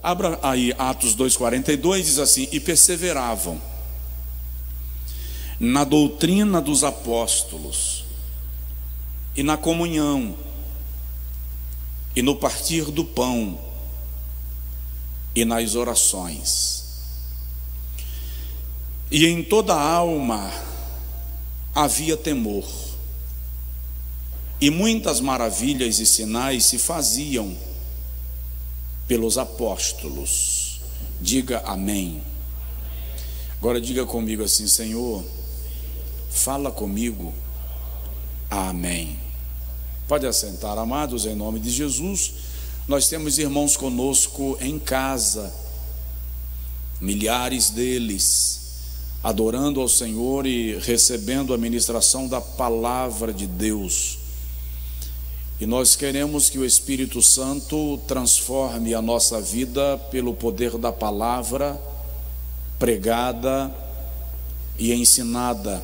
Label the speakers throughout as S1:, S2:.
S1: Abra aí Atos 2,42, diz assim: e perseveravam na doutrina dos apóstolos, e na comunhão, e no partir do pão, e nas orações. E em toda a alma havia temor, e muitas maravilhas e sinais se faziam pelos apóstolos. Diga amém. Agora diga comigo assim: Senhor, fala comigo. Amém. Pode assentar, amados, em nome de Jesus. Nós temos irmãos conosco em casa, milhares deles, adorando ao Senhor e recebendo a ministração da palavra de Deus. E nós queremos que o Espírito Santo transforme a nossa vida pelo poder da palavra pregada e ensinada.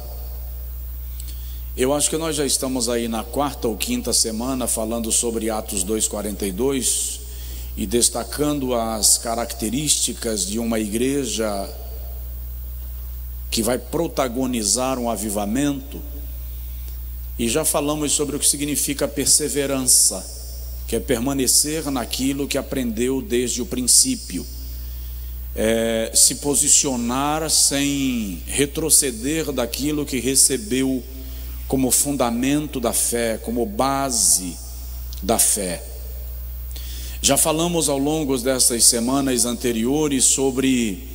S1: Eu acho que nós já estamos aí na quarta ou quinta semana falando sobre Atos 2,42 e destacando as características de uma igreja que vai protagonizar um avivamento. E já falamos sobre o que significa perseverança, que é permanecer naquilo que aprendeu desde o princípio, se posicionar sem retroceder daquilo que recebeu como fundamento da fé, como base da fé. Já falamos ao longo dessas semanas anteriores sobre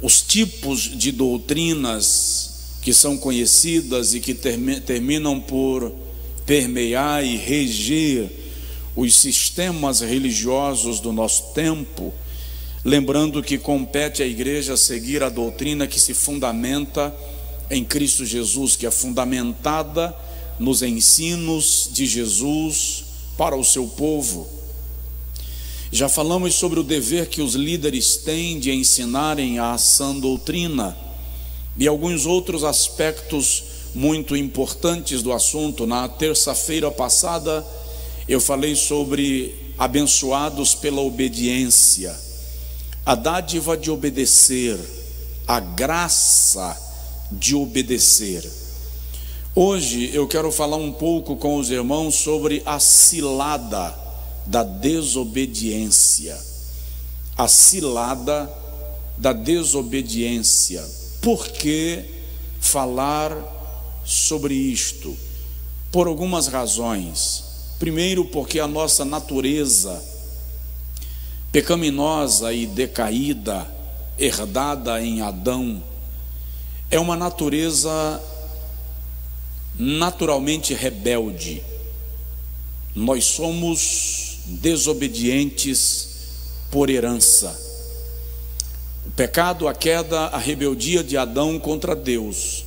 S1: os tipos de doutrinas que são conhecidas e que terminam por permear e reger os sistemas religiosos do nosso tempo, lembrando que compete à igreja seguir a doutrina que se fundamenta em Cristo Jesus, que é fundamentada nos ensinos de Jesus para o seu povo. Já falamos sobre o dever que os líderes têm de ensinarem a sã doutrina e alguns outros aspectos muito importantes do assunto. Na terça-feira passada eu falei sobre abençoados pela obediência, a dádiva de obedecer, a graça de obedecer. Hoje eu quero falar um pouco com os irmãos sobre a cilada da desobediência. A cilada da desobediência. Por que falar sobre isto? Por algumas razões. Primeiro, porque a nossa natureza pecaminosa e decaída, herdada em Adão, é uma natureza naturalmente rebelde. Nós somos desobedientes por herança. O pecado, a queda, a rebeldia de Adão contra Deus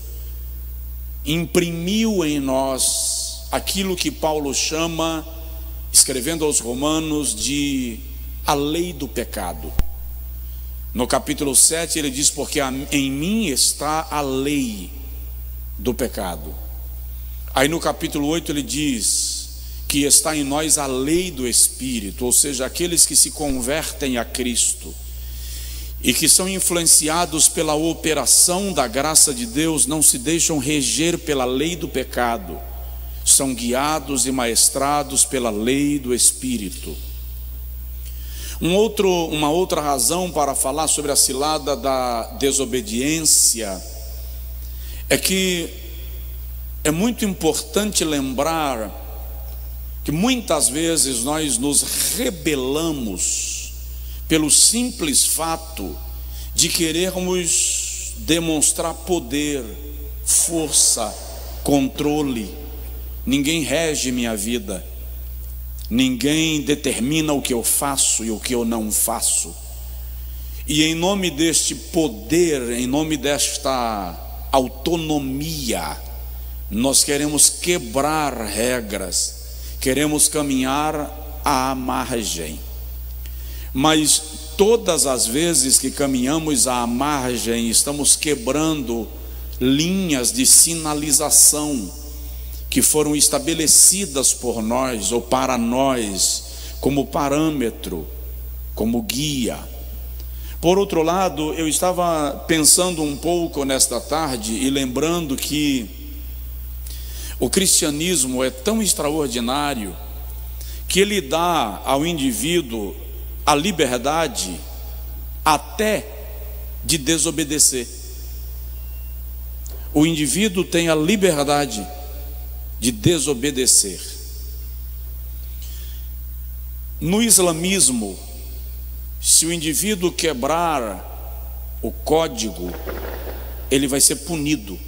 S1: imprimiu em nós aquilo que Paulo chama, escrevendo aos Romanos, de a lei do pecado. No capítulo 7 ele diz: porque em mim está a lei do pecado. Aí no capítulo 8 ele diz que está em nós a lei do Espírito, ou seja, aqueles que se convertem a Cristo e que são influenciados pela operação da graça de Deus, não se deixam reger pela lei do pecado, são guiados e maestrados pela lei do Espírito. Uma outra razão para falar sobre a cilada da desobediência é que é muito importante lembrar que muitas vezes nós nos rebelamos pelo simples fato de querermos demonstrar poder, força, controle. Ninguém rege minha vida, ninguém determina o que eu faço e o que eu não faço. E em nome deste poder, em nome desta autonomia, nós queremos quebrar regras, queremos caminhar à margem. Mas todas as vezes que caminhamos à margem, estamos quebrando linhas de sinalização que foram estabelecidas por nós ou para nós como parâmetro como guia. Por outro lado, eu estava pensando um pouco nesta tarde e lembrando que o cristianismo é tão extraordinário que ele dá ao indivíduo a liberdade até de desobedecer. O indivíduo tem a liberdade de desobedecer. No islamismo, se o indivíduo quebrar o código, ele vai ser punido,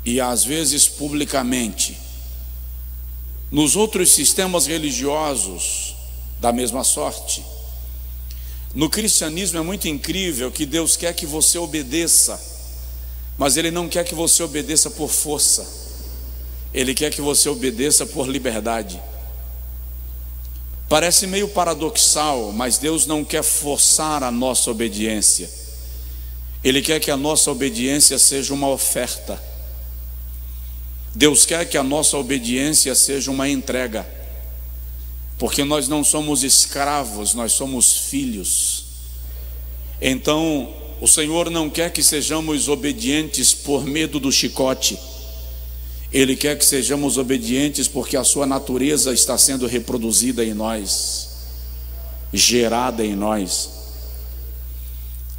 S1: e às vezes publicamente. Nos outros sistemas religiosos, da mesma sorte. No cristianismo é muito incrível que Deus quer que você obedeça, mas Ele não quer que você obedeça por força, Ele quer que você obedeça por liberdade. Parece meio paradoxal, mas Deus não quer forçar a nossa obediência. Ele quer que a nossa obediência seja uma oferta. Deus quer que a nossa obediência seja uma entrega, porque nós não somos escravos, nós somos filhos. Então, o Senhor não quer que sejamos obedientes por medo do chicote. Ele quer que sejamos obedientes porque a sua natureza está sendo reproduzida em nós, gerada em nós.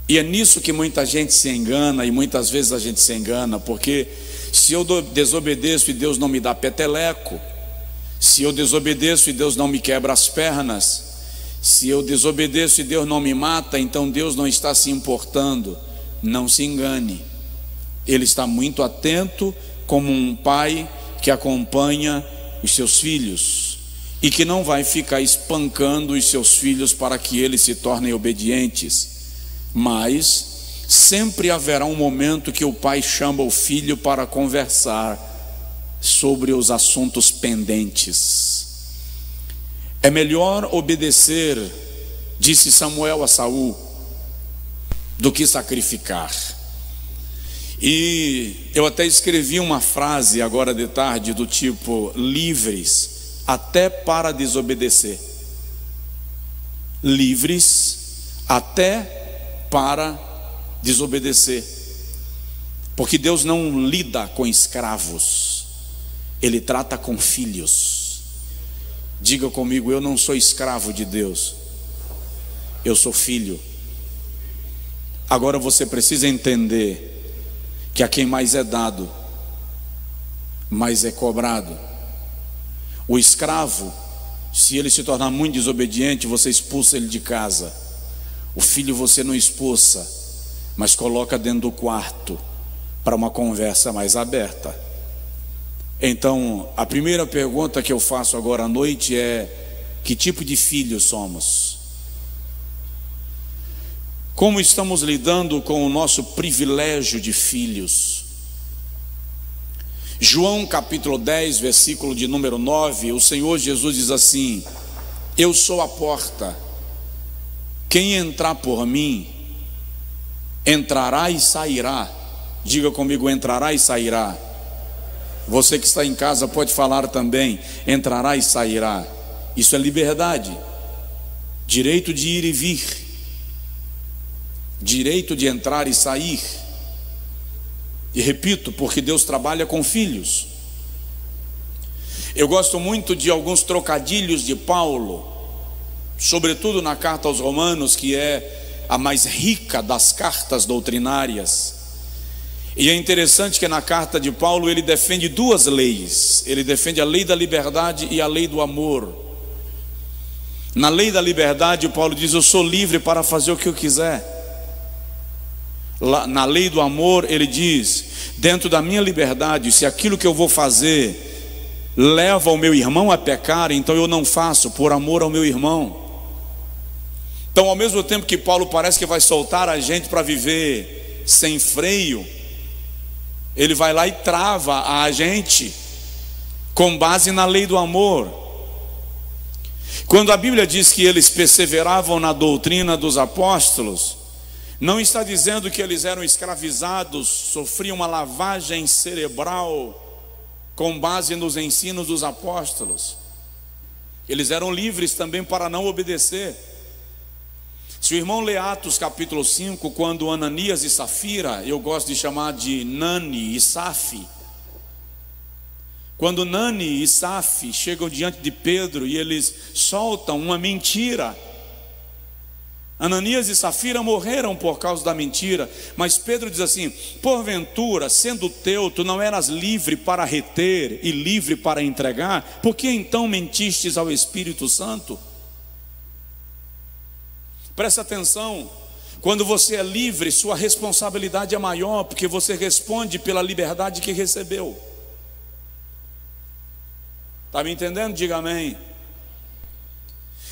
S1: E é nisso que muita gente se engana, e muitas vezes a gente se engana, porque se eu desobedeço e Deus não me dá peteleco, se eu desobedeço e Deus não me quebra as pernas, se eu desobedeço e Deus não me mata, então Deus não está se importando. Não se engane, Ele está muito atento, como um pai que acompanha os seus filhos e que não vai ficar espancando os seus filhos para que eles se tornem obedientes, mas sempre haverá um momento que o pai chama o filho para conversar sobre os assuntos pendentes. É melhor obedecer, disse Samuel a Saul, do que sacrificar. E eu até escrevi uma frase agora de tarde do tipo: livres até para desobedecer. Livres até para desobedecer. Porque Deus não lida com escravos, Ele trata com filhos. Diga comigo: eu não sou escravo de Deus, eu sou filho. Agora você precisa entender que a quem mais é dado, mais é cobrado. O escravo, se ele se tornar muito desobediente, você expulsa ele de casa. O filho você não expulsa, mas coloca dentro do quarto para uma conversa mais aberta. Então, a primeira pergunta que eu faço agora à noite é: que tipo de filho somos? Como estamos lidando com o nosso privilégio de filhos? João capítulo 10, versículo de número 9, o Senhor Jesus diz assim: eu sou a porta, quem entrar por mim, entrará e sairá. Diga comigo: entrará e sairá. Você que está em casa pode falar também: entrará e sairá. Isso é liberdade, direito de ir e vir, direito de entrar e sair. E repito, porque Deus trabalha com filhos. Eu gosto muito de alguns trocadilhos de Paulo, sobretudo na carta aos Romanos, que é a mais rica das cartas doutrinárias. E é interessante que na carta de Paulo ele defende duas leis. Ele defende a lei da liberdade e a lei do amor. Na lei da liberdade, Paulo diz: eu sou livre para fazer o que eu quiser. Na lei do amor, ele diz: dentro da minha liberdade, se aquilo que eu vou fazer leva o meu irmão a pecar, então eu não faço, por amor ao meu irmão. Então, ao mesmo tempo que Paulo parece que vai soltar a gente para viver sem freio, ele vai lá e trava a gente com base na lei do amor. Quando a Bíblia diz que eles perseveravam na doutrina dos apóstolos, não está dizendo que eles eram escravizados, sofriam uma lavagem cerebral com base nos ensinos dos apóstolos. Eles eram livres também para não obedecer. Se o irmão lê Atos capítulo 5, quando Ananias e Safira, eu gosto de chamar de Nani e Safi, quando Nani e Safi chegam diante de Pedro e eles soltam uma mentira. Ananias e Safira morreram por causa da mentira, mas Pedro diz assim: porventura, sendo teu, tu não eras livre para reter e livre para entregar? Por que então mentistes ao Espírito Santo? Presta atenção, quando você é livre, sua responsabilidade é maior, porque você responde pela liberdade que recebeu. Está me entendendo? Diga amém.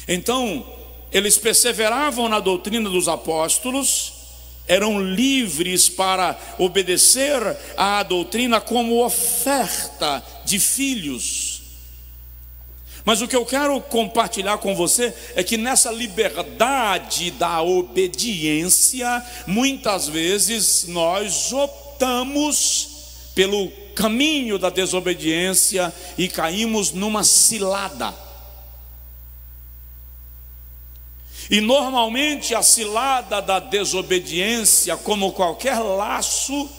S1: Então, eles perseveravam na doutrina dos apóstolos, eram livres para obedecer à doutrina como oferta de filhos. Mas o que eu quero compartilhar com você é que nessa liberdade da obediência, muitas vezes nós optamos pelo caminho da desobediência e caímos numa cilada. E normalmente a cilada da desobediência, como qualquer laço,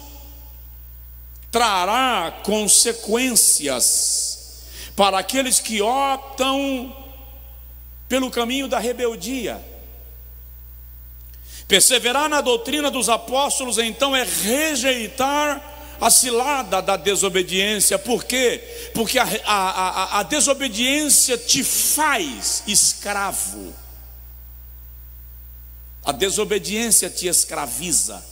S1: trará consequências para aqueles que optam pelo caminho da rebeldia. Perseverar na doutrina dos apóstolos, então, é rejeitar a cilada da desobediência. Por quê? Porque a desobediência te faz escravo. A desobediência te escraviza.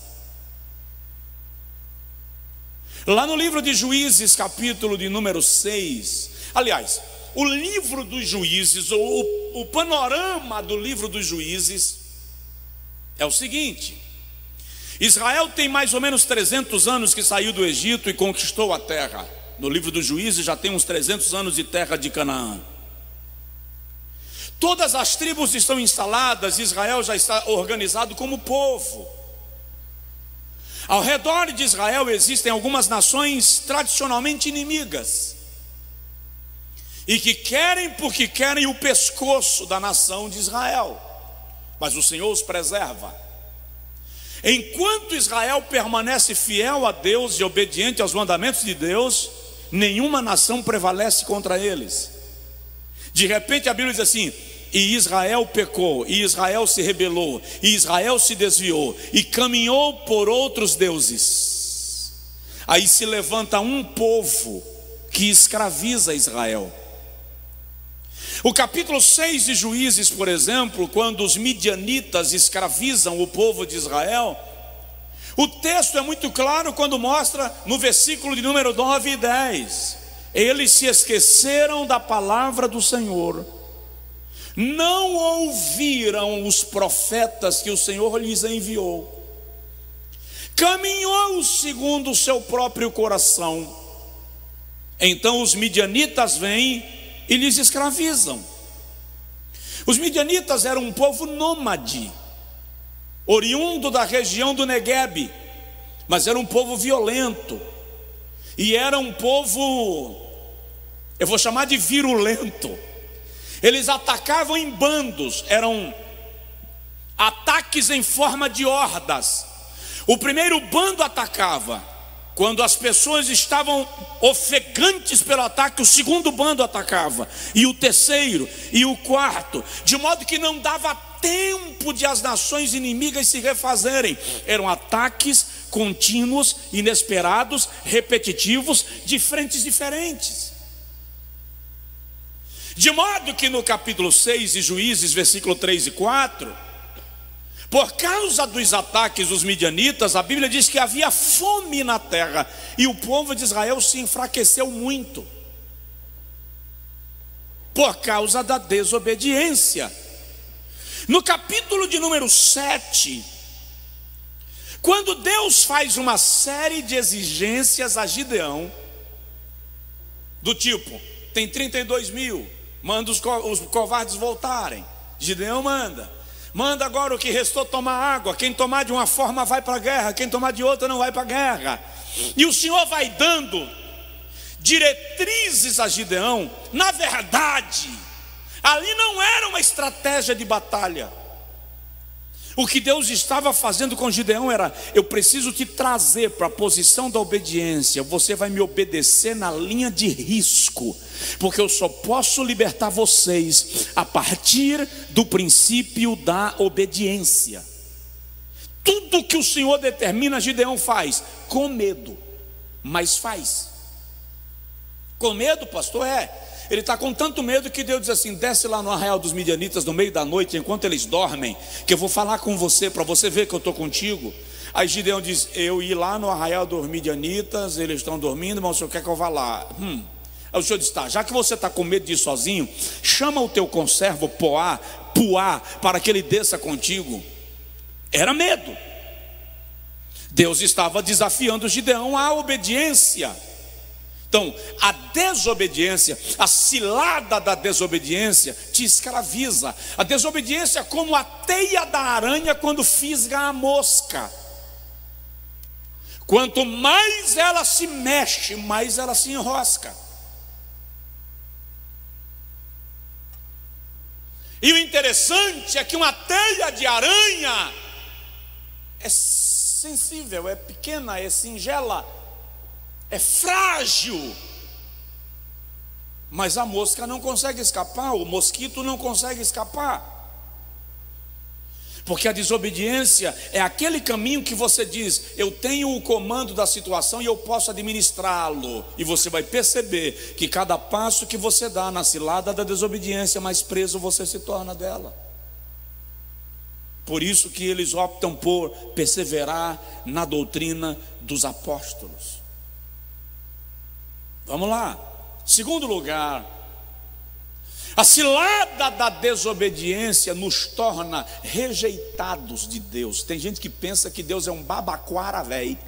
S1: Lá no livro de Juízes, capítulo de número 6, aliás, o livro dos Juízes, ou o panorama do livro dos Juízes é o seguinte: Israel tem mais ou menos 300 anos que saiu do Egito e conquistou a terra. No livro dos Juízes já tem uns 300 anos de terra de Canaã. Todas as tribos estão instaladas, Israel já está organizado como povo. Ao redor de Israel existem algumas nações tradicionalmente inimigas, e que querem, porque querem o pescoço da nação de Israel, mas o Senhor os preserva. Enquanto Israel permanece fiel a Deus e obediente aos mandamentos de Deus, nenhuma nação prevalece contra eles. De repente a Bíblia diz assim: e Israel pecou, e Israel se rebelou, e Israel se desviou, e caminhou por outros deuses. Aí se levanta um povo que escraviza Israel. O capítulo 6 de Juízes, por exemplo, quando os midianitas escravizam o povo de Israel, o texto é muito claro quando mostra no versículo de número 9 e 10: eles se esqueceram da palavra do Senhor, não ouviram os profetas que o Senhor lhes enviou, caminhou segundo o seu próprio coração. Então os midianitas vêm e lhes escravizam. Os midianitas eram um povo nômade, oriundo da região do Neguebe, mas era um povo violento, e era um povo, eu vou chamar de virulento. Eles atacavam em bandos, eram ataques em forma de hordas. O primeiro bando atacava, quando as pessoas estavam ofegantes pelo ataque, o segundo bando atacava, e o terceiro, e o quarto, de modo que não dava tempo de as nações inimigas se refazerem. Eram ataques contínuos, inesperados, repetitivos, de frentes diferentes. De modo que no capítulo 6 de Juízes, versículo 3 e 4, por causa dos ataques dos midianitas, a Bíblia diz que havia fome na terra, e o povo de Israel se enfraqueceu muito, por causa da desobediência. No capítulo de número 7, quando Deus faz uma série de exigências a Gideão, do tipo: tem 32 mil, manda os covardes voltarem. Gideão manda agora o que restou tomar água. Quem tomar de uma forma vai para a guerra, quem tomar de outra não vai para a guerra. E o Senhor vai dando diretrizes a Gideão. Na verdade, Ali não era uma estratégia de batalha. O que Deus estava fazendo com Gideão era: eu preciso te trazer para a posição da obediência. Você vai me obedecer na linha de risco, porque eu só posso libertar vocês a partir do princípio da obediência. Tudo que o Senhor determina, Gideão faz com medo, mas faz. Com medo, pastor? Ele está com tanto medo que Deus diz assim: desce lá no arraial dos midianitas no meio da noite, enquanto eles dormem, que eu vou falar com você, para você ver que eu estou contigo. Aí Gideão diz: eu ir lá no arraial dos midianitas, eles estão dormindo, mas o senhor quer que eu vá lá? Aí o senhor diz: tá, já que você está com medo de ir sozinho, chama o teu conservo Puá, para que ele desça contigo. Era medo. Deus estava desafiando Gideão à obediência. Então, a desobediência, a cilada da desobediência te escraviza. A desobediência é como a teia da aranha quando fisga a mosca. Quanto mais ela se mexe, mais ela se enrosca. E o interessante é que uma teia de aranha é sensível, é pequena, é singela, é frágil, mas a mosca não consegue escapar, o mosquito não consegue escapar, porque a desobediência é aquele caminho que você diz: eu tenho o comando da situação e eu posso administrá-lo, e você vai perceber que cada passo que você dá na cilada da desobediência, mais preso você se torna dela. Por isso que eles optam por perseverar na doutrina dos apóstolos. Vamos lá. Segundo lugar, a cilada da desobediência nos torna rejeitados de Deus. Tem gente que pensa que Deus é um babaquara velho,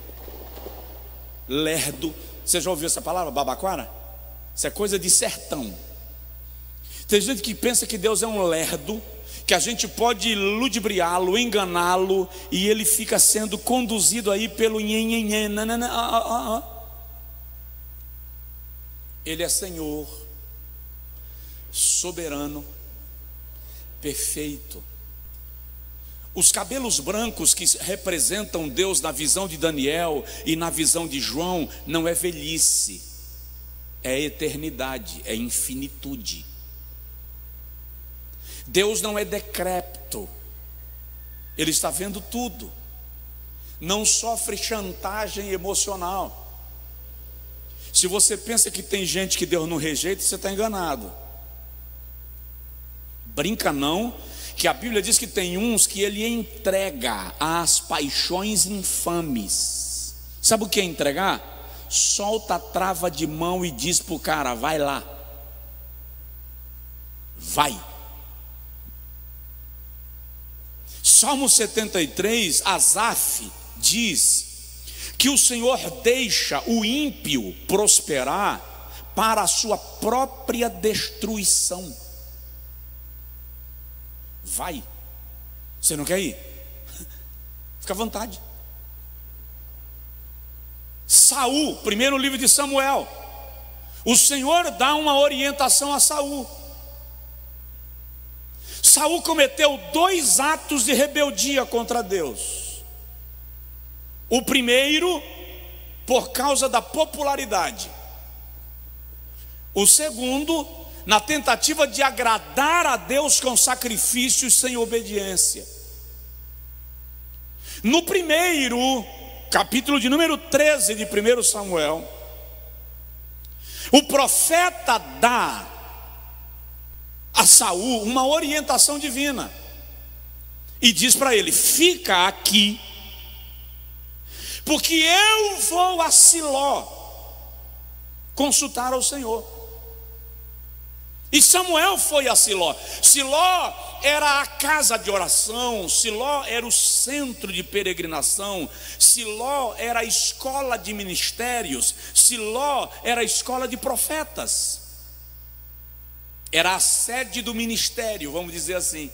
S1: lerdo. Você já ouviu essa palavra, babaquara? Isso é coisa de sertão. Tem gente que pensa que Deus é um lerdo, que a gente pode ludibriá-lo, enganá-lo, e ele fica sendo conduzido aí pelo nhenhenhen. Ele é Senhor, soberano, perfeito. Os cabelos brancos que representam Deus na visão de Daniel e na visão de João não é velhice, é eternidade, é infinitude. Deus não é decrépito, Ele está vendo tudo, não sofre chantagem emocional. Se você pensa que tem gente que Deus não rejeita, você está enganado. Brinca não, que a Bíblia diz que tem uns que Ele entrega às paixões infames. Sabe o que é entregar? Solta a trava de mão e diz para o cara: vai lá, vai. Salmo 73, Asaf diz que o Senhor deixa o ímpio prosperar para a sua própria destruição. Vai. Você não quer ir? Fica à vontade. Saul, primeiro livro de Samuel, o Senhor dá uma orientação a Saul. Saul cometeu 2 atos de rebeldia contra Deus. O primeiro, por causa da popularidade. O segundo, na tentativa de agradar a Deus com sacrifícios sem obediência. No primeiro, capítulo de número 13 de 1 Samuel, o profeta dá a Saul uma orientação divina e diz para ele: fica aqui, porque eu vou a Siló consultar ao Senhor. E Samuel foi a Siló. Siló era a casa de oração, Siló era o centro de peregrinação, Siló era a escola de ministérios, Siló era a escola de profetas, era a sede do ministério, vamos dizer assim.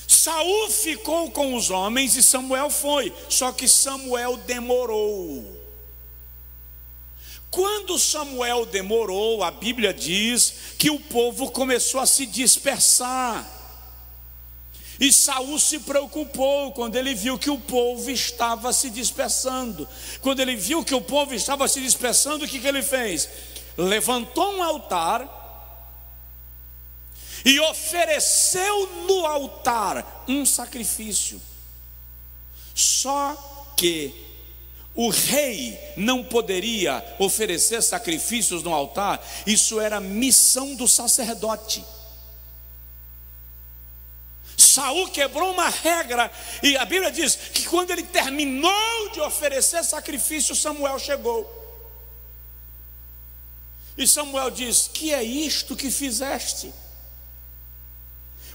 S1: Saul ficou com os homens e Samuel foi, só que Samuel demorou. Quando Samuel demorou, a Bíblia diz que o povo começou a se dispersar. E Saul se preocupou quando ele viu que o povo estava se dispersando. Quando ele viu que o povo estava se dispersando, o que ele fez? Levantou um altar e ofereceu no altar um sacrifício. Só que o rei não poderia oferecer sacrifícios no altar. Isso era missão do sacerdote. Saul quebrou uma regra, e a Bíblia diz que quando ele terminou de oferecer sacrifício, Samuel chegou. E Samuel diz: que é isto que fizeste?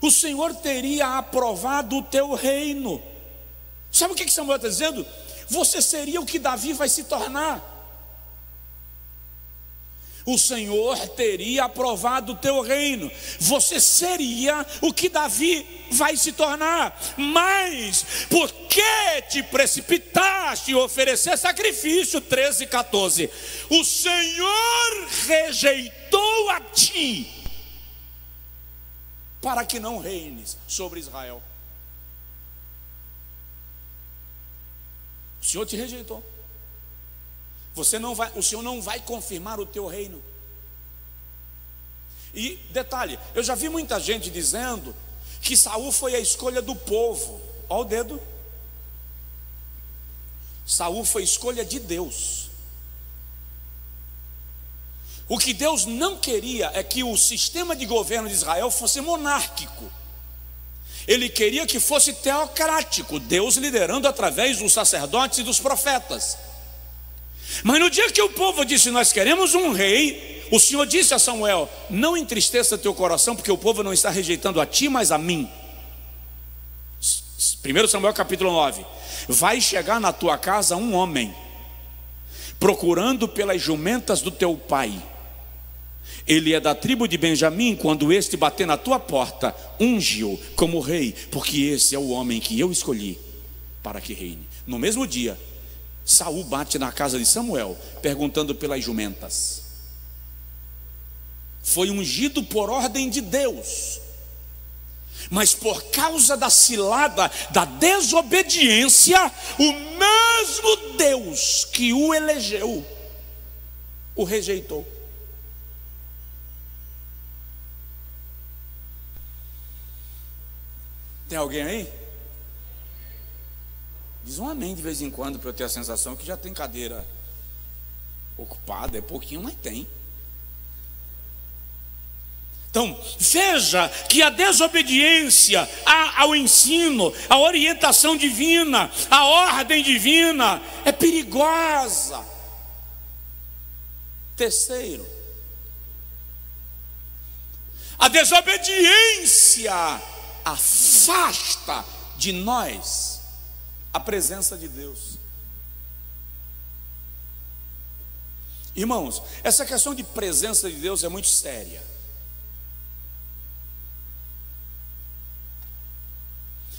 S1: O Senhor teria aprovado o teu reino. Sabe o que Samuel está dizendo? Você seria o que Davi vai se tornar. O Senhor teria aprovado o teu reino. Você seria o que Davi vai se tornar. Mas por que te precipitaste em oferecer sacrifício? 13:14. O Senhor rejeitou a ti, para que não reines sobre Israel. O Senhor te rejeitou. O Senhor não vai confirmar o teu reino. E detalhe, eu já vi muita gente dizendo que Saul foi a escolha do povo. Olha o dedo. Saul foi escolha de Deus. O que Deus não queria é que o sistema de governo de Israel fosse monárquico. Ele queria que fosse teocrático, Deus liderando através dos sacerdotes e dos profetas. Mas no dia que o povo disse: nós queremos um rei, o Senhor disse a Samuel: não entristeça teu coração, porque o povo não está rejeitando a ti, mas a mim. 1 Samuel capítulo 9. Vai chegar na tua casa um homem, procurando pelas jumentas do teu pai. Ele é da tribo de Benjamim. Quando este bater na tua porta, unge-o como rei, porque esse é o homem que eu escolhi para que reine. No mesmo dia, Saul bate na casa de Samuel, perguntando pelas jumentas. Foi ungido por ordem de Deus, mas por causa da cilada, da desobediência, o mesmo Deus que o elegeu o rejeitou. Tem alguém aí? Diz um amém de vez em quando, para eu ter a sensação que já tem cadeira ocupada. É pouquinho, mas tem. Então, veja que a desobediência ao ensino, à orientação divina, à ordem divina, é perigosa. Terceiro, a desobediência afasta de nós a presença de Deus. Irmãos, essa questão de presença de Deus é muito séria.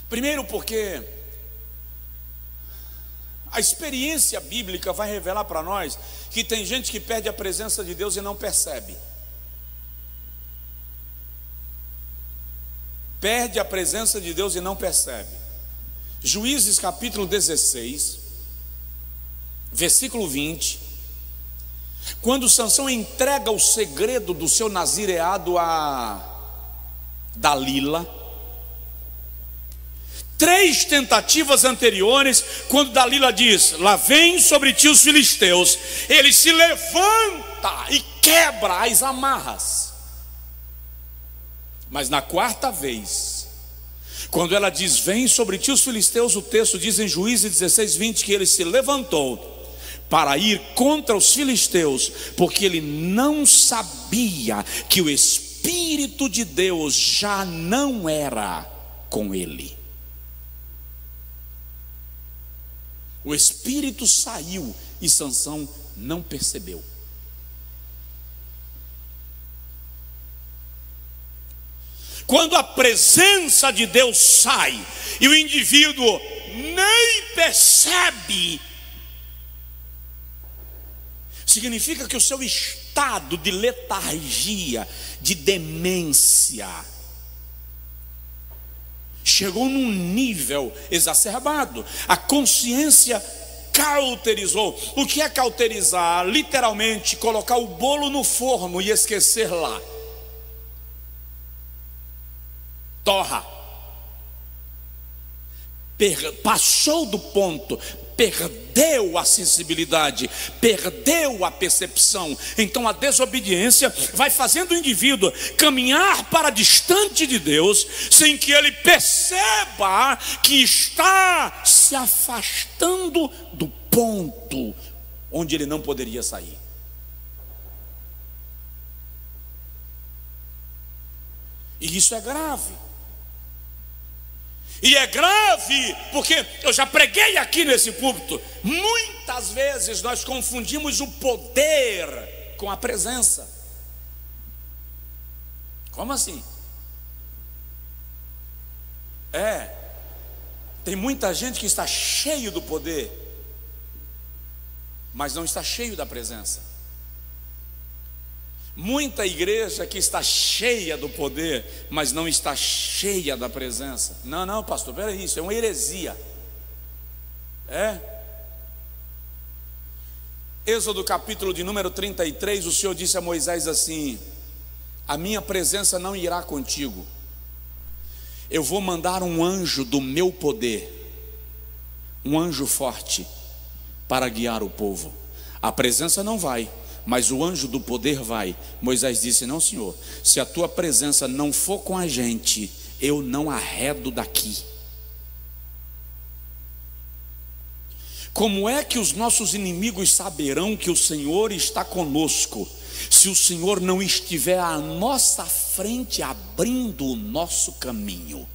S1: Primeiro porque a experiência bíblica vai revelar para nós que tem gente que perde a presença de Deus e não percebe. Perde a presença de Deus e não percebe. Juízes capítulo 16, versículo 20. Quando Sansão entrega o segredo do seu nazireado a Dalila, 3 tentativas anteriores, quando Dalila diz: lá vem sobre ti os filisteus, ele se levanta e quebra as amarras. Mas na 4ª vez, quando ela diz: vem sobre ti os filisteus, o texto diz em Juízes 16, 20, que ele se levantou para ir contra os filisteus, porque ele não sabia que o Espírito de Deus já não era com ele. O Espírito saiu e Sansão não percebeu. Quando a presença de Deus sai e o indivíduo significa que o seu estado de letargia, de demência, chegou num nível exacerbado. A consciência cauterizou. O que é cauterizar? Literalmente colocar o bolo no forno e esquecer lá. Torra. Passou do ponto, perdeu a sensibilidade, perdeu a percepção. Então a desobediência vai fazendo o indivíduo caminhar para distante de Deus, sem que ele perceba que está se afastando do ponto onde ele não poderia sair. E isso é grave. E é grave porque eu já preguei aqui nesse púlpito. Muitas vezes nós confundimos o poder com a presença. Como assim? Tem muita gente que está cheio do poder, mas não está cheio da presença. Muita igreja que está cheia do poder, mas não está cheia da presença. Não, pastor, peraí, isso é uma heresia. Êxodo capítulo de número 33, o Senhor disse a Moisés assim: a minha presença não irá contigo, eu vou mandar um anjo do meu poder, um anjo forte, para guiar o povo. A presença não vai, mas o anjo do poder vai. Moisés disse: não, Senhor, se a tua presença não for com a gente, eu não arredo daqui. Como é que os nossos inimigos saberão que o Senhor está conosco, se o Senhor não estiver à nossa frente, abrindo o nosso caminho?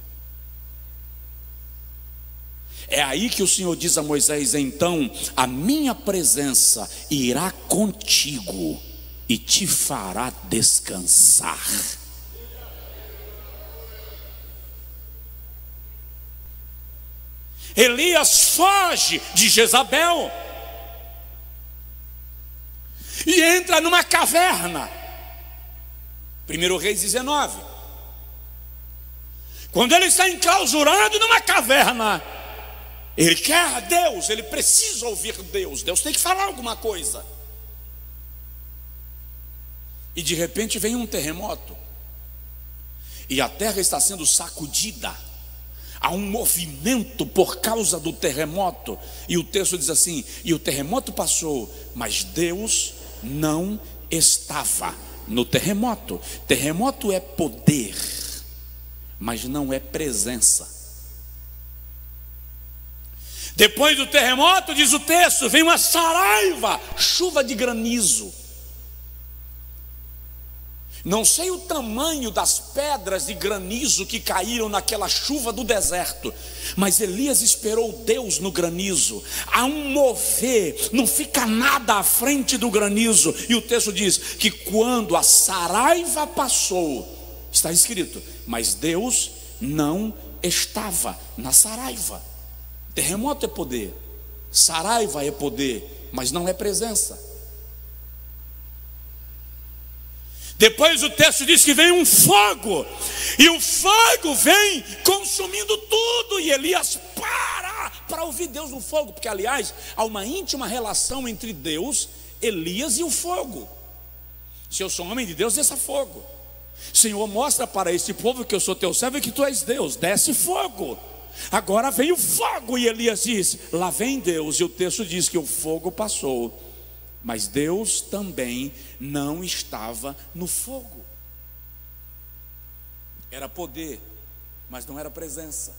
S1: É aí que o Senhor diz a Moisés: então a minha presença irá contigo e te fará descansar. Elias foge de Jezabel e entra numa caverna. 1 Reis 19. Quando ele está enclausurado numa caverna, ele quer Deus, ele precisa ouvir Deus. Deus tem que falar alguma coisa. E de repente vem um terremoto, e a terra está sendo sacudida. Há um movimento por causa do terremoto. E o texto diz assim: e o terremoto passou, mas Deus não estava no terremoto. Terremoto é poder, mas não é presença. Depois do terremoto, diz o texto, vem uma saraiva, chuva de granizo. Não sei o tamanho das pedras de granizo que caíram naquela chuva do deserto, mas Elias esperou Deus no granizo. Há um mover, não fica nada à frente do granizo. E o texto diz que quando a saraiva passou, está escrito, mas Deus não estava na saraiva. Terremoto é poder, saraiva é poder, mas não é presença. Depois o texto diz que vem um fogo, e o fogo vem consumindo tudo, e Elias para ouvir Deus no fogo, porque aliás há uma íntima relação entre Deus, Elias e o fogo. Se eu sou homem de Deus, desça fogo. Senhor, mostra para este povo que eu sou teu servo e que tu és Deus, desce fogo. Agora vem o fogo, e Elias diz, lá vem Deus, e o texto diz que o fogo passou, mas Deus também não estava no fogo. Era poder, mas não era presença.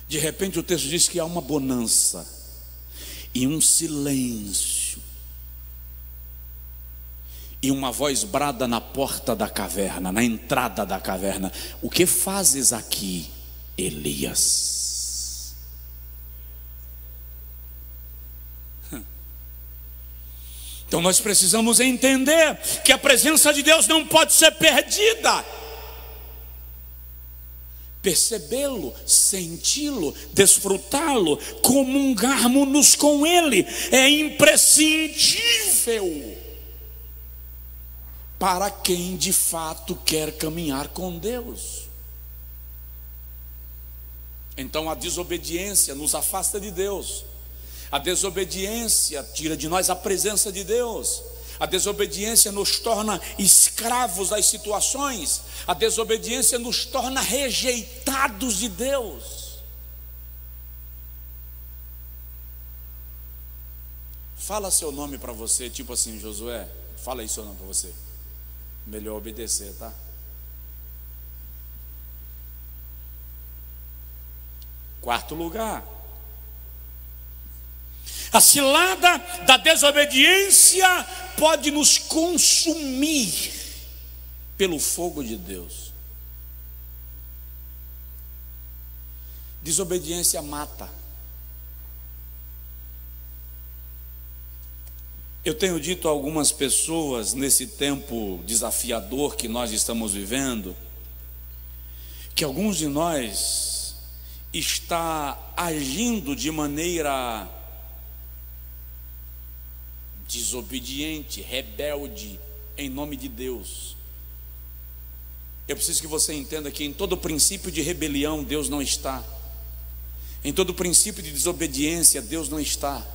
S1: De repente o texto diz que há uma bonança e um silêncio, e uma voz brada na porta da caverna, na entrada da caverna: o que fazes aqui, Elias? Então nós precisamos entender que a presença de Deus não pode ser perdida. percebê-lo, senti-lo, desfrutá-lo, comungarmos com Ele, é imprescindível para quem de fato quer caminhar com Deus. Então a desobediência nos afasta de Deus, a desobediência tira de nós a presença de Deus, a desobediência nos torna escravos das situações, a desobediência nos torna rejeitados de Deus. Fala seu nome para você, tipo assim: Josué, fala aí seu nome para você. Melhor obedecer, tá? Quarto lugar, a cilada da desobediência pode nos consumir pelo fogo de Deus. Desobediência mata. Eu tenho dito a algumas pessoas nesse tempo desafiador que nós estamos vivendo, que alguns de nós está agindo de maneira desobediente, rebelde, em nome de Deus. Eu preciso que você entenda que em todo princípio de rebelião Deus não está, em todo princípio de desobediência Deus não está.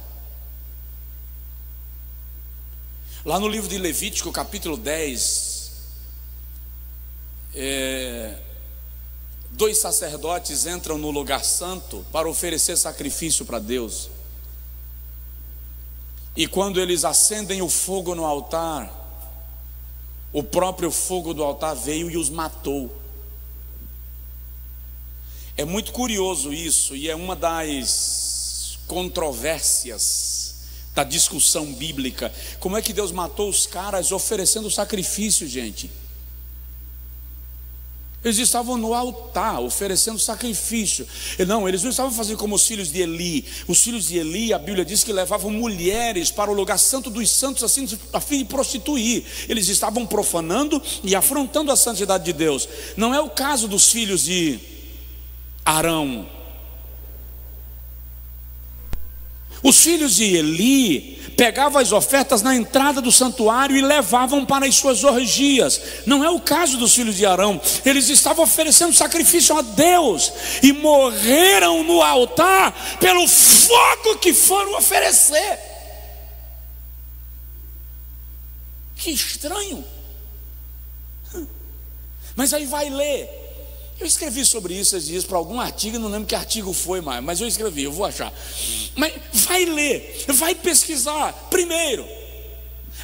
S1: Lá no livro de Levítico, capítulo 10, dois sacerdotes entram no lugar santo para oferecer sacrifício para Deus. E quando eles acendem o fogo no altar, o próprio fogo do altar veio e os matou. É muito curioso isso, e é uma das controvérsias da discussão bíblica. Como é que Deus matou os caras oferecendo sacrifício, gente? Eles estavam no altar oferecendo sacrifício. Não, eles não estavam fazendo como os filhos de Eli. Os filhos de Eli, a Bíblia diz que levavam mulheres para o lugar santo dos santos, assim, a fim de prostituir. Eles estavam profanando e afrontando a santidade de Deus. Não é o caso dos filhos de Arão. Os filhos de Eli pegavam as ofertas na entrada do santuário e levavam para as suas orgias. Não é o caso dos filhos de Arão. Eles estavam oferecendo sacrifício a Deus e morreram no altar pelo fogo que foram oferecer. Que estranho. Mas aí vai ler. Eu escrevi sobre isso esses dias para algum artigo, não lembro que artigo foi mais, mas eu escrevi, eu vou achar. Mas vai ler, vai pesquisar. Primeiro,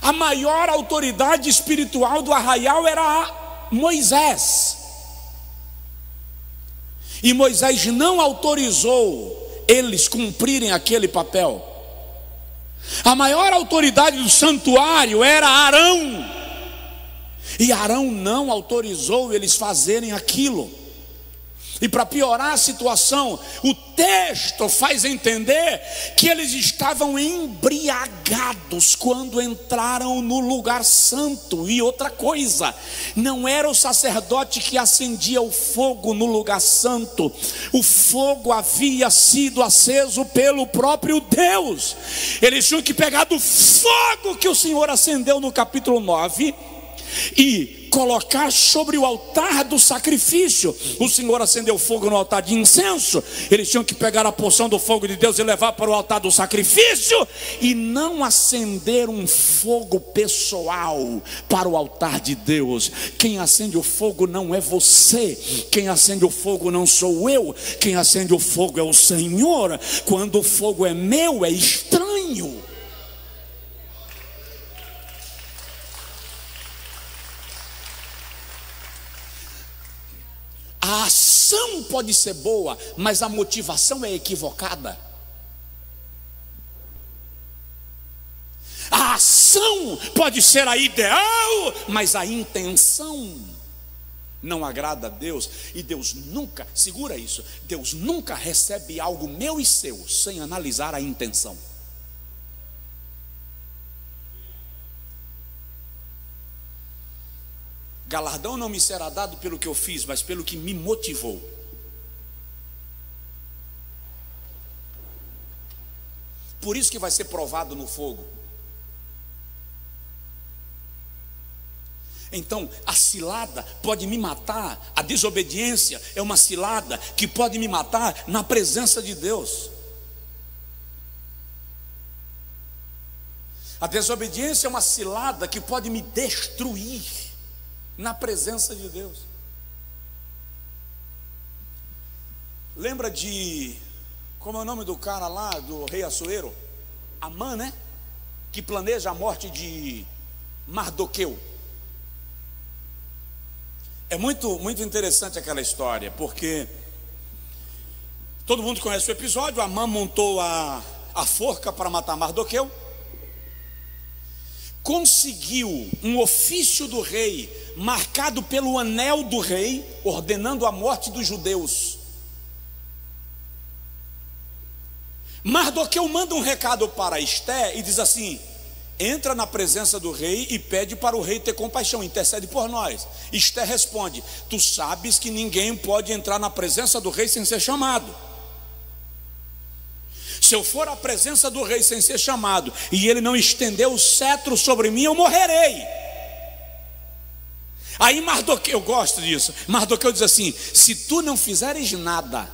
S1: a maior autoridade espiritual do arraial era Moisés. E Moisés não autorizou eles cumprirem aquele papel. A maior autoridade do santuário era Arão. E Arão não autorizou eles fazerem aquilo. E para piorar a situação, o texto faz entender que eles estavam embriagados quando entraram no lugar santo. E outra coisa, não era o sacerdote que acendia o fogo no lugar santo. O fogo havia sido aceso pelo próprio Deus. Eles tinham que pegar do fogo que o Senhor acendeu no capítulo 9 e colocar sobre o altar do sacrifício. O Senhor acendeu fogo no altar de incenso. Eles tinham que pegar a porção do fogo de Deus e levar para o altar do sacrifício, e não acender um fogo pessoal para o altar de Deus. Quem acende o fogo não é você, quem acende o fogo não sou eu, quem acende o fogo é o Senhor. Quando o fogo é meu, é estranho. A ação pode ser boa, mas a motivação é equivocada. A ação pode ser a ideal, mas a intenção não agrada a Deus. E Deus nunca, segura isso, Deus nunca recebe algo meu e seu sem analisar a intenção. Galardão não me será dado pelo que eu fiz, mas pelo que me motivou. Por isso que vai ser provado no fogo. Então, a cilada pode me matar, a desobediência é uma cilada que pode me matar na presença de Deus. A desobediência é uma cilada que pode me destruir na presença de Deus. Lembra de, como é o nome do cara lá, do rei Assuero? Amã, né? Que planeja a morte de Mardoqueu. É muito interessante aquela história, porque todo mundo conhece o episódio. Amã montou a forca para matar Mardoqueu, conseguiu um ofício do rei, marcado pelo anel do rei, ordenando a morte dos judeus. Mardoqueu manda um recado para Esté e diz assim: entra na presença do rei e pede para o rei ter compaixão, intercede por nós. Esté responde: tu sabes que ninguém pode entrar na presença do rei sem ser chamado. Se eu for à presença do rei sem ser chamado e ele não estender o cetro sobre mim, eu morrerei. Aí Mardoqueu, eu gosto disso, Mardoqueu diz assim: se tu não fizeres nada,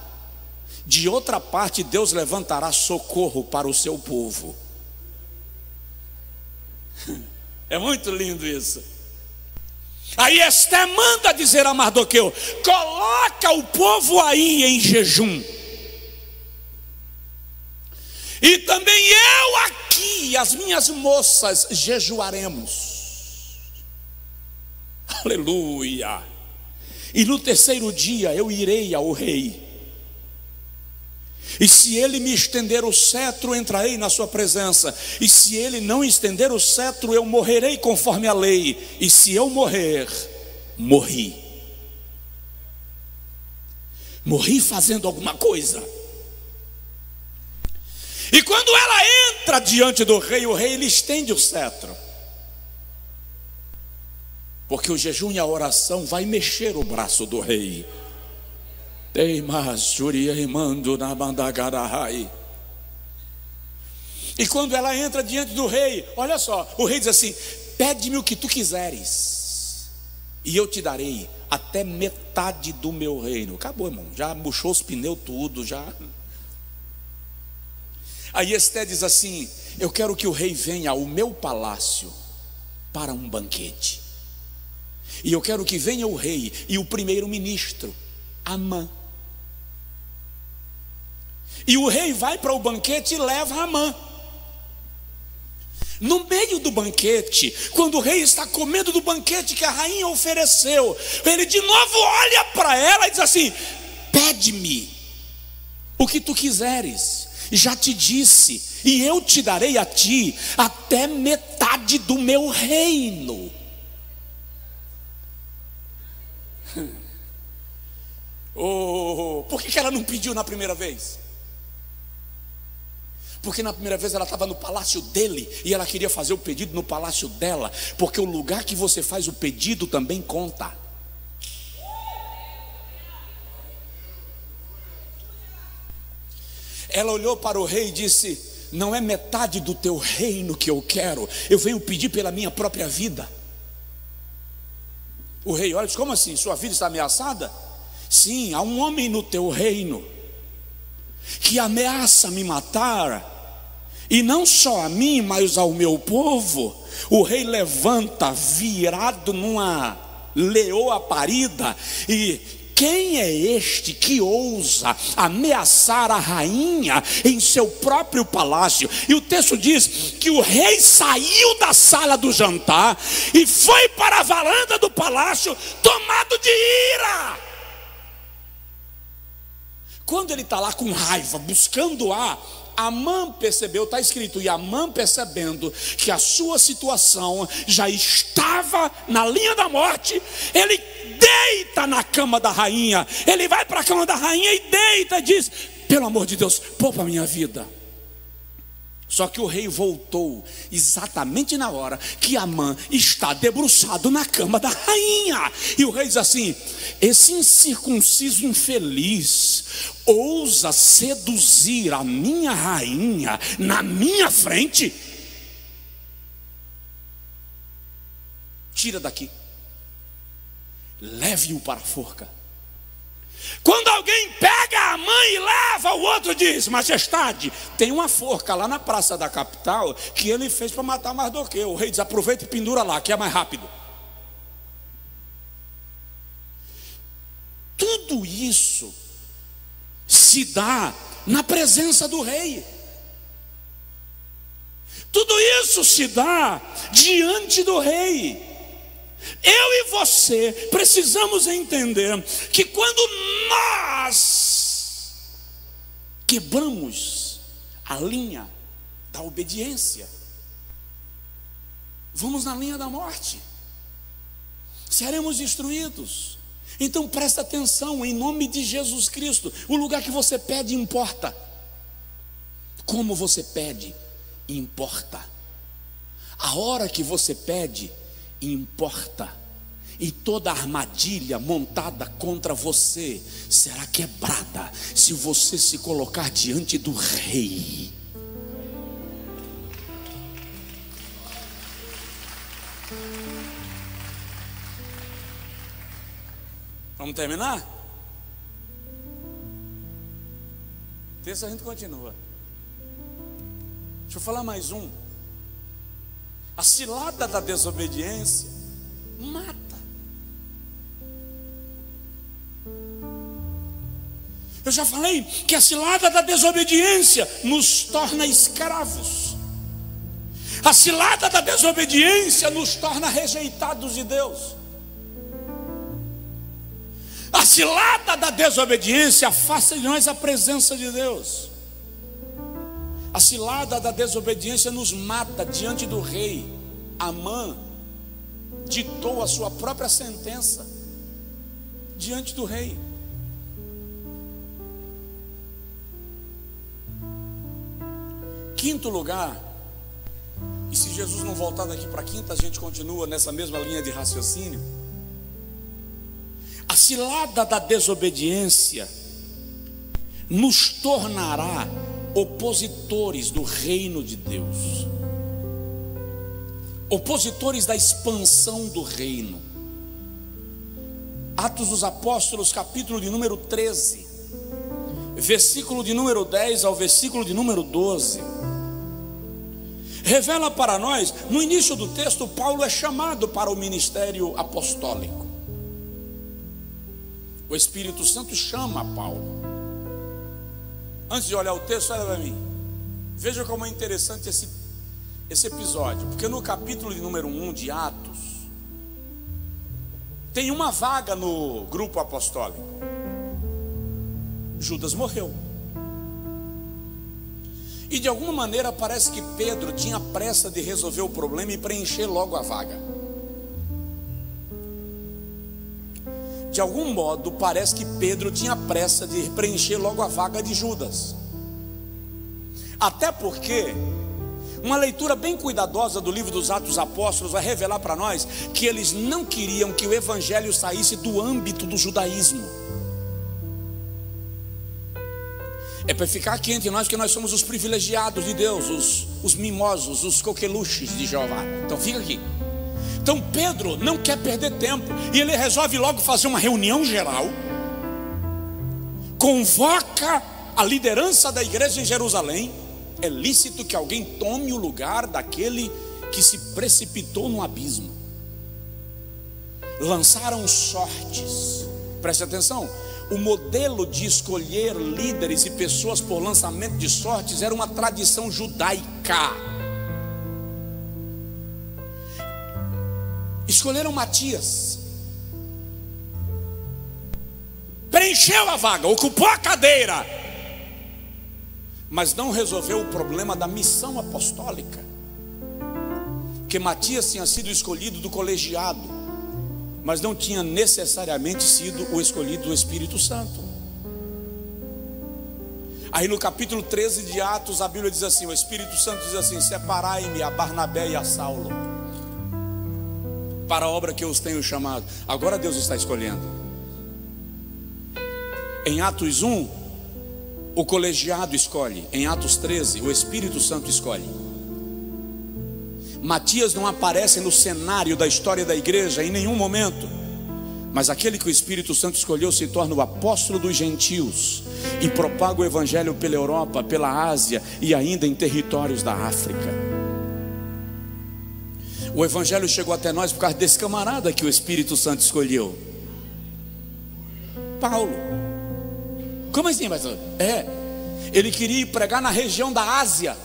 S1: de outra parte Deus levantará socorro para o seu povo. É muito lindo isso. Aí Esté manda dizer a Mardoqueu: coloca o povo aí em jejum, e também eu aqui e as minhas moças jejuaremos. Aleluia. E no terceiro dia eu irei ao rei, e se ele me estender o cetro, entrarei na sua presença, e se ele não estender o cetro, eu morrerei conforme a lei, e se eu morrer, morri fazendo alguma coisa. E quando ela entra diante do rei, o rei lhe estende o cetro, porque o jejum e a oração vai mexer o braço do rei. E quando ela entra diante do rei, olha só, o rei diz assim: pede-me o que tu quiseres, e eu te darei até metade do meu reino. Acabou, irmão, já murchou os pneus tudo, já. Aí Esté diz assim: eu quero que o rei venha ao meu palácio para um banquete, e eu quero que venha o rei e o primeiro-ministro Amã. E o rei vai para o banquete e leva Amã. No meio do banquete, quando o rei está comendo do banquete que a rainha ofereceu, ele de novo olha para ela e diz assim: pede-me o que tu quiseres, já te disse, e eu te darei a ti até metade do meu reino. Por que ela não pediu na primeira vez? Porque na primeira vez ela estava no palácio dele e ela queria fazer o pedido no palácio dela, porque o lugar que você faz o pedido também conta. Ela olhou para o rei e disse: não é metade do teu reino que eu quero, eu venho pedir pela minha própria vida. O rei olha e diz: como assim? Sua vida está ameaçada? Sim, há um homem no teu reino que ameaça me matar, e não só a mim, mas ao meu povo. O rei levanta, virado numa leoa parida, e quem é este que ousa ameaçar a rainha em seu próprio palácio? E o texto diz que o rei saiu da sala do jantar e foi para a varanda do palácio tomado de ira. Quando ele está lá com raiva, buscando Amã percebeu, está escrito, e Amã percebendo que a sua situação já estava na linha da morte, ele deita na cama da rainha, ele vai para a cama da rainha e deita e diz: pelo amor de Deus, poupa a minha vida. Só que o rei voltou exatamente na hora que Amã está debruçado na cama da rainha. E o rei diz assim: esse incircunciso infeliz ousa seduzir a minha rainha na minha frente, tira daqui, leve-o para a forca. Quando alguém pega a mãe e leva, o outro diz: majestade, tem uma forca lá na praça da capital que ele fez para matar Mardoqueu. O rei diz: aproveita e pendura lá, que é mais rápido. Tudo isso se dá na presença do rei. Tudo isso se dá diante do rei. Eu e você precisamos entender que quando nós quebramos a linha da obediência, vamos na linha da morte, seremos destruídos. Então presta atenção, em nome de Jesus Cristo. O lugar que você pede importa. Como você pede importa. A hora que você pede importa. E toda armadilha montada contra você será quebrada se você se colocar diante do rei. Vamos terminar? Terça a gente continua. Deixa eu falar mais um. A cilada da desobediência mata. Eu já falei que a cilada da desobediência nos torna escravos. A cilada da desobediência nos torna rejeitados de Deus. A cilada da desobediência afasta de nós a presença de Deus. A cilada da desobediência nos mata diante do rei. Amã ditou a sua própria sentença diante do rei. Quinto lugar, e se Jesus não voltar daqui para quinta, a gente continua nessa mesma linha de raciocínio. A cilada da desobediência nos tornará opositores do reino de Deus, opositores da expansão do reino. Atos dos Apóstolos, capítulo de número 13, versículo de número 10 ao versículo de número 12, revela para nós. No início do texto, Paulo é chamado para o ministério apostólico. O Espírito Santo chama Paulo. Antes de olhar o texto, olha para mim. Veja como é interessante esse episódio. Porque no capítulo de número 1 de Atos, tem uma vaga no grupo apostólico. Judas morreu. E de alguma maneira parece que Pedro tinha pressa de resolver o problema e preencher logo a vaga. De algum modo, parece que Pedro tinha pressa de preencher logo a vaga de Judas. Até porque uma leitura bem cuidadosa do livro dos Atos dos Apóstolos vai revelar para nós que eles não queriam que o evangelho saísse do âmbito do judaísmo. É para ficar aqui entre nós que nós somos os privilegiados de Deus, os mimosos, os coqueluches de Jeová. Então fica aqui. Então Pedro não quer perder tempo e ele resolve logo fazer uma reunião geral, convoca a liderança da igreja em Jerusalém. É lícito que alguém tome o lugar daquele que se precipitou no abismo. Lançaram sortes. Preste atenção, o modelo de escolher líderes e pessoas por lançamento de sortes era uma tradição judaica. Escolheram Matias, preencheu a vaga, ocupou a cadeira, mas não resolveu o problema da missão apostólica. Porque Matias tinha sido escolhido do colegiado, mas não tinha necessariamente sido o escolhido do Espírito Santo. Aí no capítulo 13 de Atos, a Bíblia diz assim, o Espírito Santo diz assim: separai-me a Barnabé e a Saulo para a obra que eu os tenho chamado. Agora Deus está escolhendo. Em Atos 1, o colegiado escolhe. Em Atos 13, o Espírito Santo escolhe. Matias não aparece no cenário da história da igreja em nenhum momento, mas aquele que o Espírito Santo escolheu se torna o apóstolo dos gentios e propaga o evangelho pela Europa, pela Ásia e ainda em territórios da África. O evangelho chegou até nós por causa desse camarada que o Espírito Santo escolheu, Paulo. Como assim, pastor? Ele queria ir pregar na região da Ásia.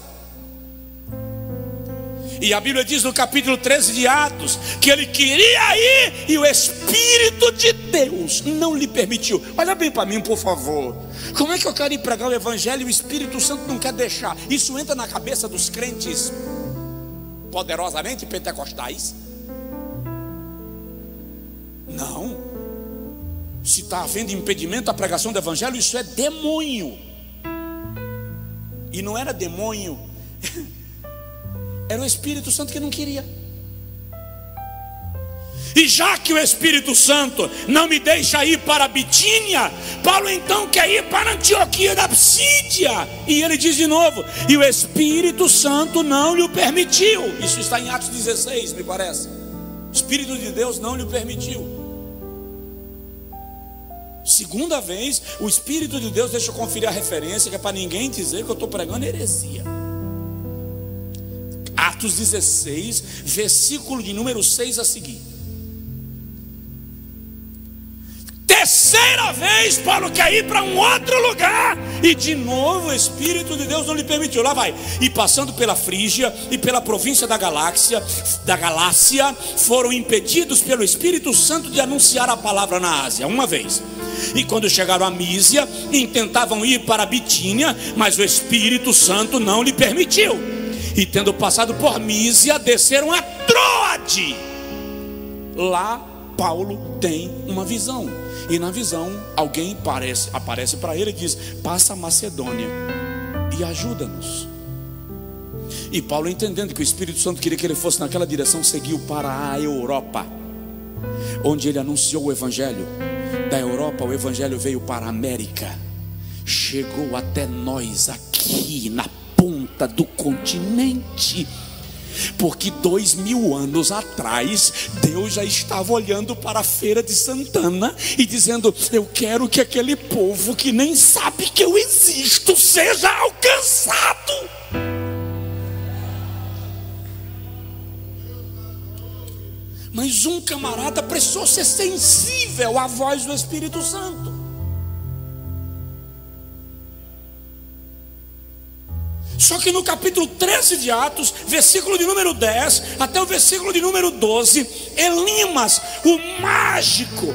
S1: E a Bíblia diz no capítulo 13 de Atos que ele queria ir e o Espírito de Deus não lhe permitiu. Olha bem para mim, por favor. Como é que eu quero ir pregar o evangelho e o Espírito Santo não quer deixar? Isso entra na cabeça dos crentes poderosamente pentecostais? Não. Se está havendo impedimento à pregação do evangelho, isso é demônio. E não era demônio, era o Espírito Santo que não queria. E já que o Espírito Santo não me deixa ir para a Bitínia, Paulo então quer ir para Antioquia da Psídia. E ele diz de novo, e o Espírito Santo não lhe permitiu. Isso está em Atos 16, me parece. O Espírito de Deus não lhe permitiu. Segunda vez, o Espírito de Deus, deixa eu conferir a referência, que é para ninguém dizer que eu estou pregando heresia. Atos 16, versículo de número 6 a seguir. Terceira vez Paulo quer ir para um outro lugar, e de novo o Espírito de Deus não lhe permitiu. Lá vai. E passando pela Frígia e pela província da Galácia, foram impedidos pelo Espírito Santo de anunciar a palavra na Ásia, uma vez. E quando chegaram a Mísia, intentavam ir para a Bitínia, mas o Espírito Santo não lhe permitiu. E tendo passado por Mísia, desceram a Troade. Lá Paulo tem uma visão, e na visão alguém aparece para ele e diz: passa a Macedônia e ajuda-nos. E Paulo, entendendo que o Espírito Santo queria que ele fosse naquela direção, seguiu para a Europa, onde ele anunciou o evangelho. Da Europa o evangelho veio para a América, chegou até nós aqui na ponta do continente, porque 2000 anos atrás Deus já estava olhando para a feira de Santana e dizendo: eu quero que aquele povo que nem sabe que eu existo seja alcançado. Mas um camarada precisou ser sensível à voz do Espírito Santo. Só que no capítulo 13 de Atos, versículo de número 10 até o versículo de número 12, Elimas, o mágico,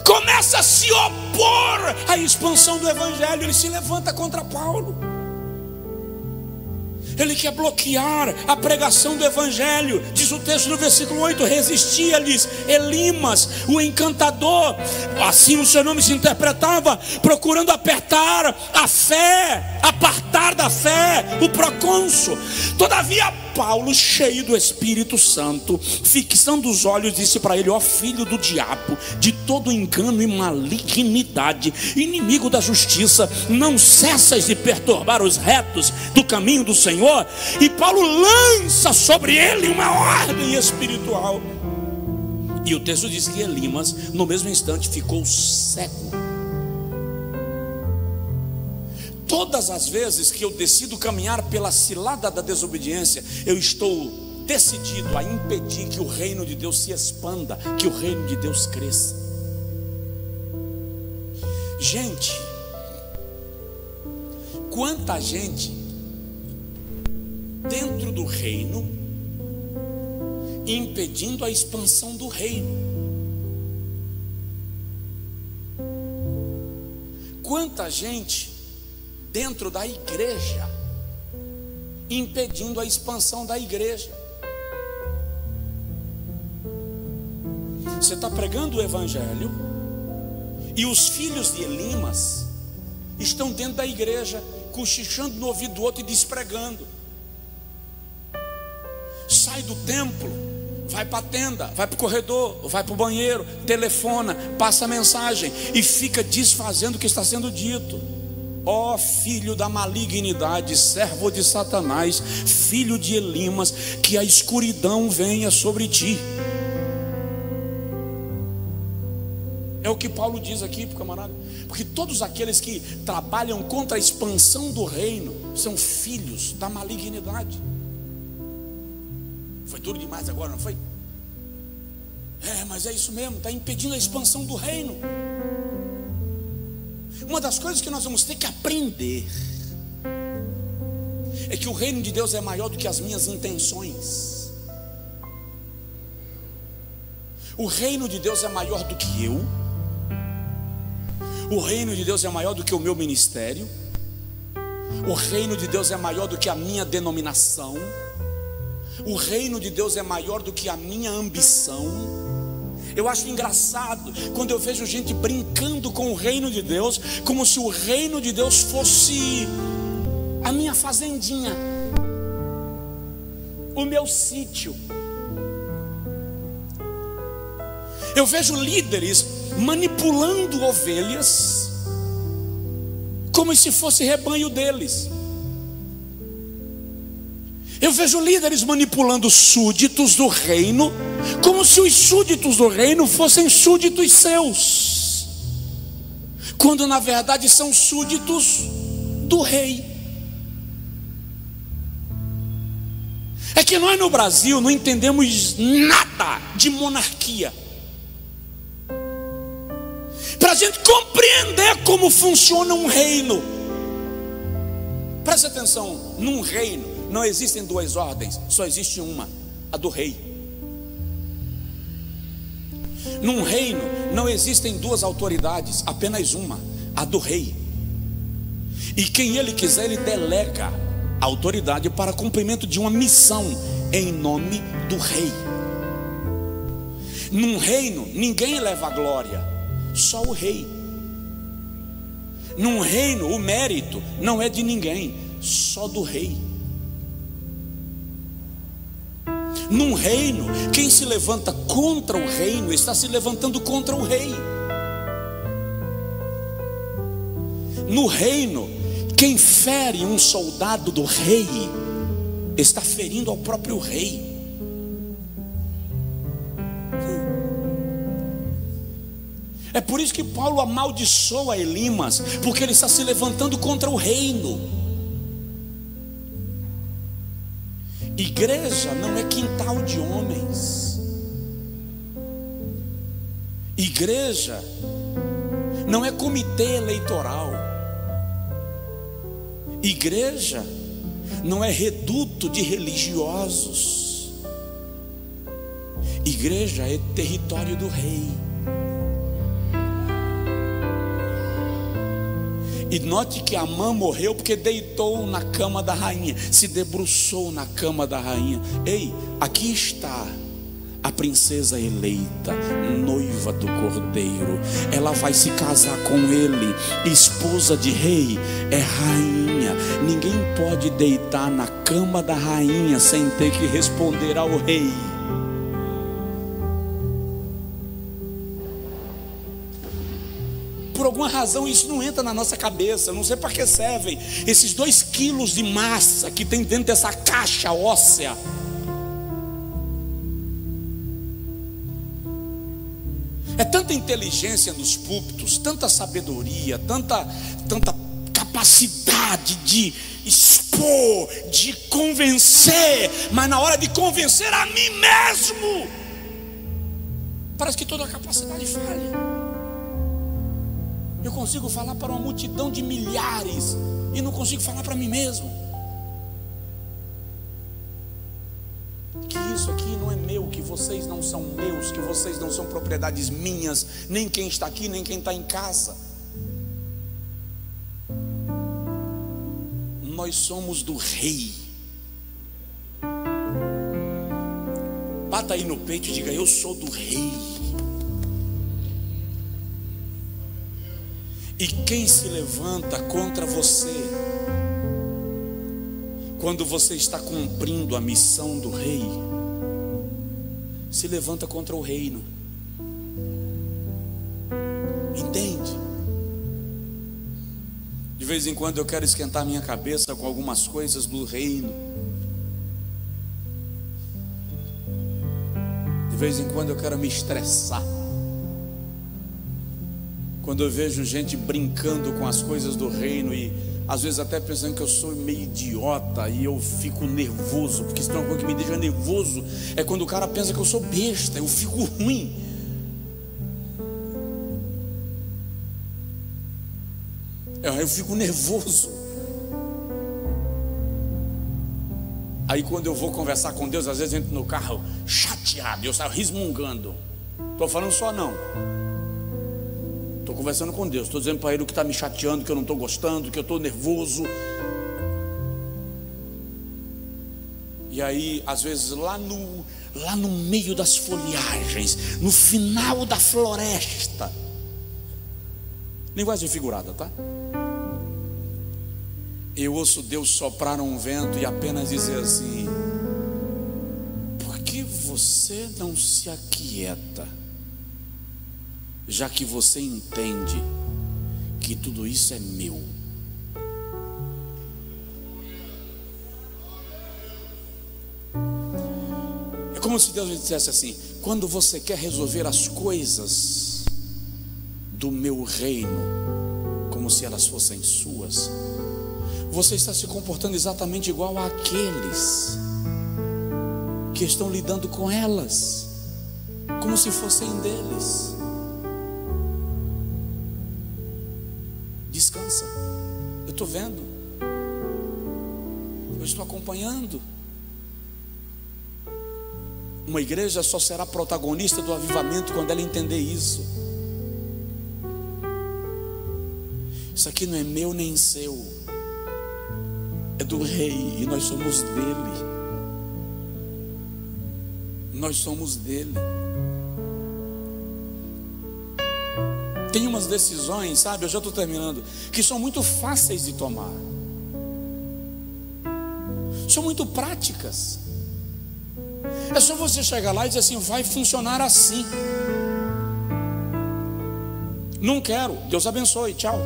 S1: começa a se opor à expansão do evangelho. Ele se levanta contra Paulo. Ele quer bloquear a pregação do evangelho. Diz o texto no versículo 8: resistia-lhes Elimas, o encantador, assim o seu nome se interpretava, procurando apertar a fé, apartar da fé o procônsul. Todavia Paulo, cheio do Espírito Santo, fixando os olhos, disse para ele: ó filho do diabo, de todo engano e malignidade, inimigo da justiça, não cessas de perturbar os retos do caminho do Senhor. E Paulo lança sobre ele uma ordem espiritual. E o texto diz que Elimas, no mesmo instante, ficou cego. Todas as vezes que eu decido caminhar pela cilada da desobediência, eu estou decidido a impedir que o reino de Deus se expanda, que o reino de Deus cresça. Gente, quanta gente dentro do reino impedindo a expansão do reino. Quanta gente dentro da igreja impedindo a expansão da igreja. Você está pregando o evangelho e os filhos de Elimas estão dentro da igreja, cochichando no ouvido do outro e despregando. Sai do templo, vai para a tenda, vai para o corredor, vai para o banheiro, telefona, passa a mensagem e fica desfazendo o que está sendo dito. Ó filho da malignidade, servo de Satanás, filho de Elimas, que a escuridão venha sobre ti. É o que Paulo diz aqui para o camarada. Porque todos aqueles que trabalham contra a expansão do reino são filhos da malignidade. Foi duro demais agora, não foi? Mas é isso mesmo, está impedindo a expansão do reino. Uma das coisas que nós vamos ter que aprender é que o reino de Deus é maior do que as minhas intenções. O reino de Deus é maior do que eu. O reino de Deus é maior do que o meu ministério. O reino de Deus é maior do que a minha denominação. O reino de Deus é maior do que a minha ambição. Eu acho engraçado quando eu vejo gente brincando com o reino de Deus, como se o reino de Deus fosse a minha fazendinha, o meu sítio. Eu vejo líderes manipulando ovelhas como se fosse rebanho deles. Eu vejo líderes manipulando súditos do reino como se os súditos do reino fossem súditos seus, quando na verdade são súditos do rei. É que nós no Brasil não entendemos nada de monarquia. Para a gente compreender como funciona um reino, preste atenção, num reino não existem duas ordens, só existe uma, a do rei. Num reino não existem duas autoridades, apenas uma, a do rei. E quem ele quiser, ele delega a autoridade para cumprimento de uma missão em nome do rei. Num reino ninguém leva a glória, só o rei. Num reino o mérito não é de ninguém, só do rei. Num reino, quem se levanta contra o reino está se levantando contra o rei. No reino, quem fere um soldado do rei está ferindo ao próprio rei. É por isso que Paulo amaldiçoa Elimas, porque ele está se levantando contra o reino. Igreja não é quintal de homens. Igreja não é comitê eleitoral. Igreja não é reduto de religiosos. Igreja é território do rei. E note que Amã morreu porque deitou na cama da rainha, se debruçou na cama da rainha. Ei, aqui está a princesa eleita, noiva do cordeiro. Ela vai se casar com ele, esposa de rei, é rainha. Ninguém pode deitar na cama da rainha sem ter que responder ao rei. Por alguma razão isso não entra na nossa cabeça. Não sei para que servem esses 2 quilos de massa que tem dentro dessa caixa óssea. É tanta inteligência nos púlpitos, tanta sabedoria, tanta capacidade de expor, de convencer, mas na hora de convencer a mim mesmo, parece que toda a capacidade falha. Eu consigo falar para uma multidão de milhares e não consigo falar para mim mesmo. Que isso aqui não é meu, que vocês não são meus, que vocês não são propriedades minhas, nem quem está aqui, nem quem está em casa. Nós somos do rei. Bata aí no peito e diga: eu sou do rei. E quem se levanta contra você, quando você está cumprindo a missão do rei, se levanta contra o reino. Entende? De vez em quando eu quero esquentar minha cabeça com algumas coisas do reino. De vez em quando eu quero me estressar quando eu vejo gente brincando com as coisas do reino, e às vezes até pensando que eu sou meio idiota, e eu fico nervoso, porque se tem uma coisa que me deixa nervoso é quando o cara pensa que eu sou besta, eu fico ruim. Eu fico nervoso. Aí quando eu vou conversar com Deus, às vezes eu entro no carro chateado, eu saio resmungando. Estou falando só não. Estou conversando com Deus, estou dizendo para Ele o que está me chateando, que eu não estou gostando, que eu estou nervoso. E aí, às vezes, lá no meio das folhagens, no final da floresta, linguagem figurada, tá? Eu ouço Deus soprar um vento e apenas dizer assim: por que você não se aquieta? Já que você entende que tudo isso é meu. É como se Deus me dissesse assim: quando você quer resolver as coisas do meu reino como se elas fossem suas, você está se comportando exatamente igual àqueles que estão lidando com elas como se fossem deles. Descansa. Eu estou vendo, eu estou acompanhando. Uma igreja só será protagonista do avivamento quando ela entender isso. Isso aqui não é meu nem seu, é do Rei, e nós somos dele. Nós somos dele. Tem umas decisões, sabe, eu já estou terminando, que são muito fáceis de tomar, são muito práticas. É só você chegar lá e dizer assim: vai funcionar assim. Não quero, Deus abençoe, tchau.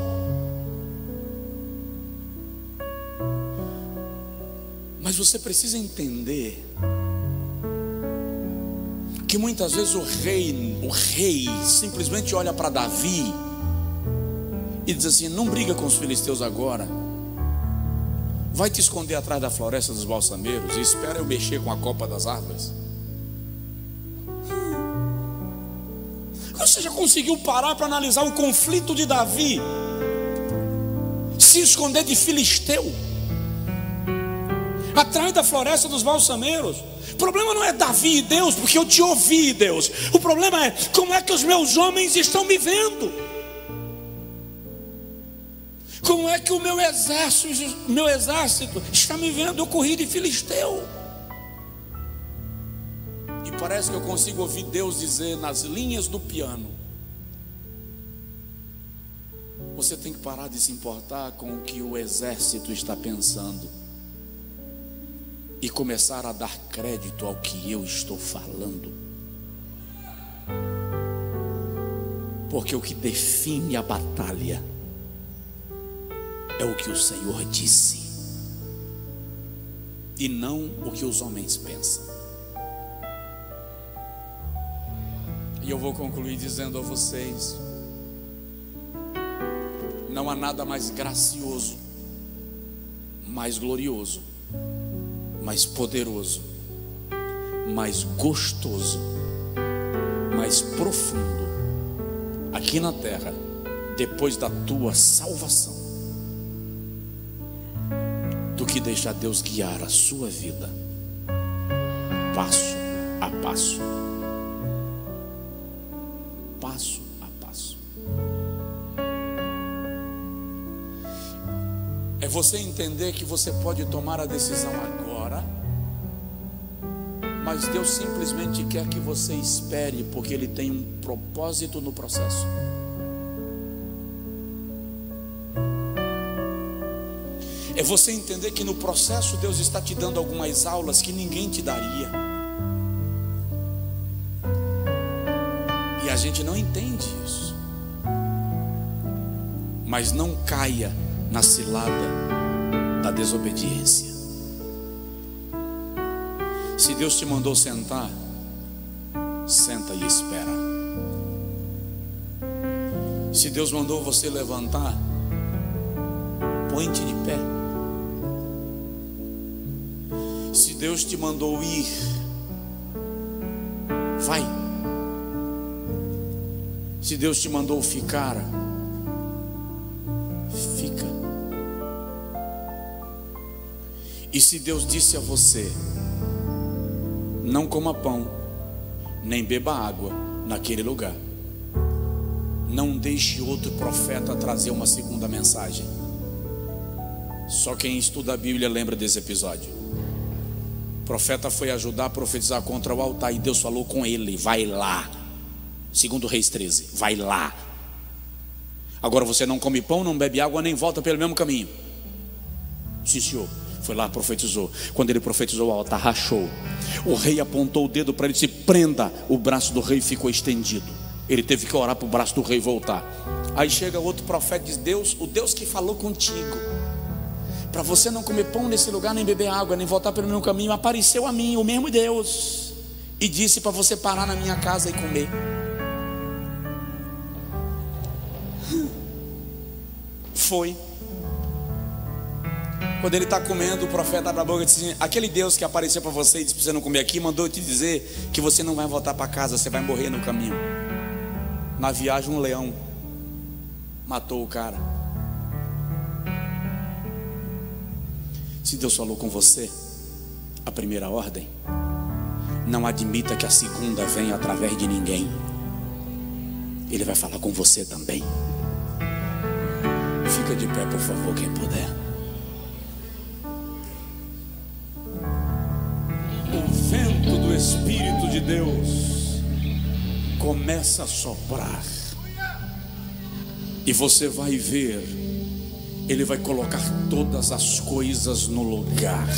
S1: Mas você precisa entender que muitas vezes o rei simplesmente olha para Davi e diz assim: não briga com os filisteus agora, vai te esconder atrás da floresta dos balsameiros e espera eu mexer com a copa das árvores. Você já conseguiu parar para analisar o conflito de Davi? Se esconder de filisteu atrás da floresta dos balsameiros. O problema não é Davi e Deus, porque eu te ouvi, Deus. O problema é como é que os meus homens estão me vendo. Como é que o meu exército está me vendo? Eu corri de filisteu. E parece que eu consigo ouvir Deus dizer nas linhas do piano: você tem que parar de se importar com o que o exército está pensando e começar a dar crédito ao que eu estou falando. Porque o que define a batalha é o que o Senhor disse, e não o que os homens pensam. E eu vou concluir dizendo a vocês: não há nada mais gracioso, mais glorioso, mais poderoso, mais gostoso, mais profundo aqui na terra, depois da tua salvação, do que deixar Deus guiar a sua vida passo a passo, passo a passo. É você entender que você pode tomar a decisão agora, mas Deus simplesmente quer que você espere, porque Ele tem um propósito no processo. É você entender que no processo Deus está te dando algumas aulas que ninguém te daria. a gente não entende isso. Mas não caia na cilada da desobediência. Se Deus te mandou sentar, senta e espera. Se Deus mandou você levantar, põe-te de pé. Se Deus te mandou ir, vai. Se Deus te mandou ficar, fica. E se Deus disse a você: não coma pão, nem beba água naquele lugar, não deixe outro profeta trazer uma segunda mensagem. Só quem estuda a Bíblia lembra desse episódio. O profeta foi ajudar a profetizar contra o altar, e Deus falou com ele: vai lá. Segundo Reis 13, vai lá. Agora você não come pão, não bebe água, nem volta pelo mesmo caminho. Sim, senhor. Foi lá, profetizou. Quando ele profetizou, o altar rachou. O rei apontou o dedo para ele e disse: prenda. O braço do rei ficou estendido. Ele teve que orar para o braço do rei voltar. Aí chega outro profeta e diz: Deus, o Deus que falou contigo para você não comer pão nesse lugar, nem beber água, nem voltar pelo meu caminho, apareceu a mim, o mesmo Deus, e disse para você parar na minha casa e comer. Foi. Quando ele está comendo, o profeta abre a boca e diz assim: aquele Deus que apareceu para você e disse para você não comer aqui, mandou te dizer que você não vai voltar para casa, você vai morrer no caminho. Na viagem, um leão matou o cara. Se Deus falou com você, a primeira ordem: não admita que a segunda venha através de ninguém. Ele vai falar com você também. Fica de pé, por favor, quem puder. O vento do Espírito de Deus começa a soprar, e você vai ver, Ele vai colocar todas as coisas no lugar.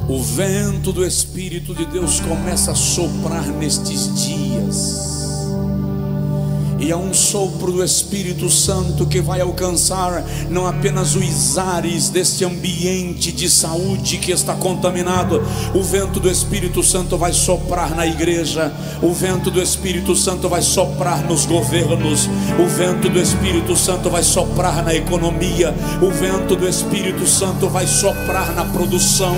S1: O vento do Espírito de Deus começa a soprar nestes dias. E há um sopro do Espírito Santo que vai alcançar não apenas os ares deste ambiente de saúde que está contaminado. O vento do Espírito Santo vai soprar na igreja. O vento do Espírito Santo vai soprar nos governos. O vento do Espírito Santo vai soprar na economia. O vento do Espírito Santo vai soprar na produção.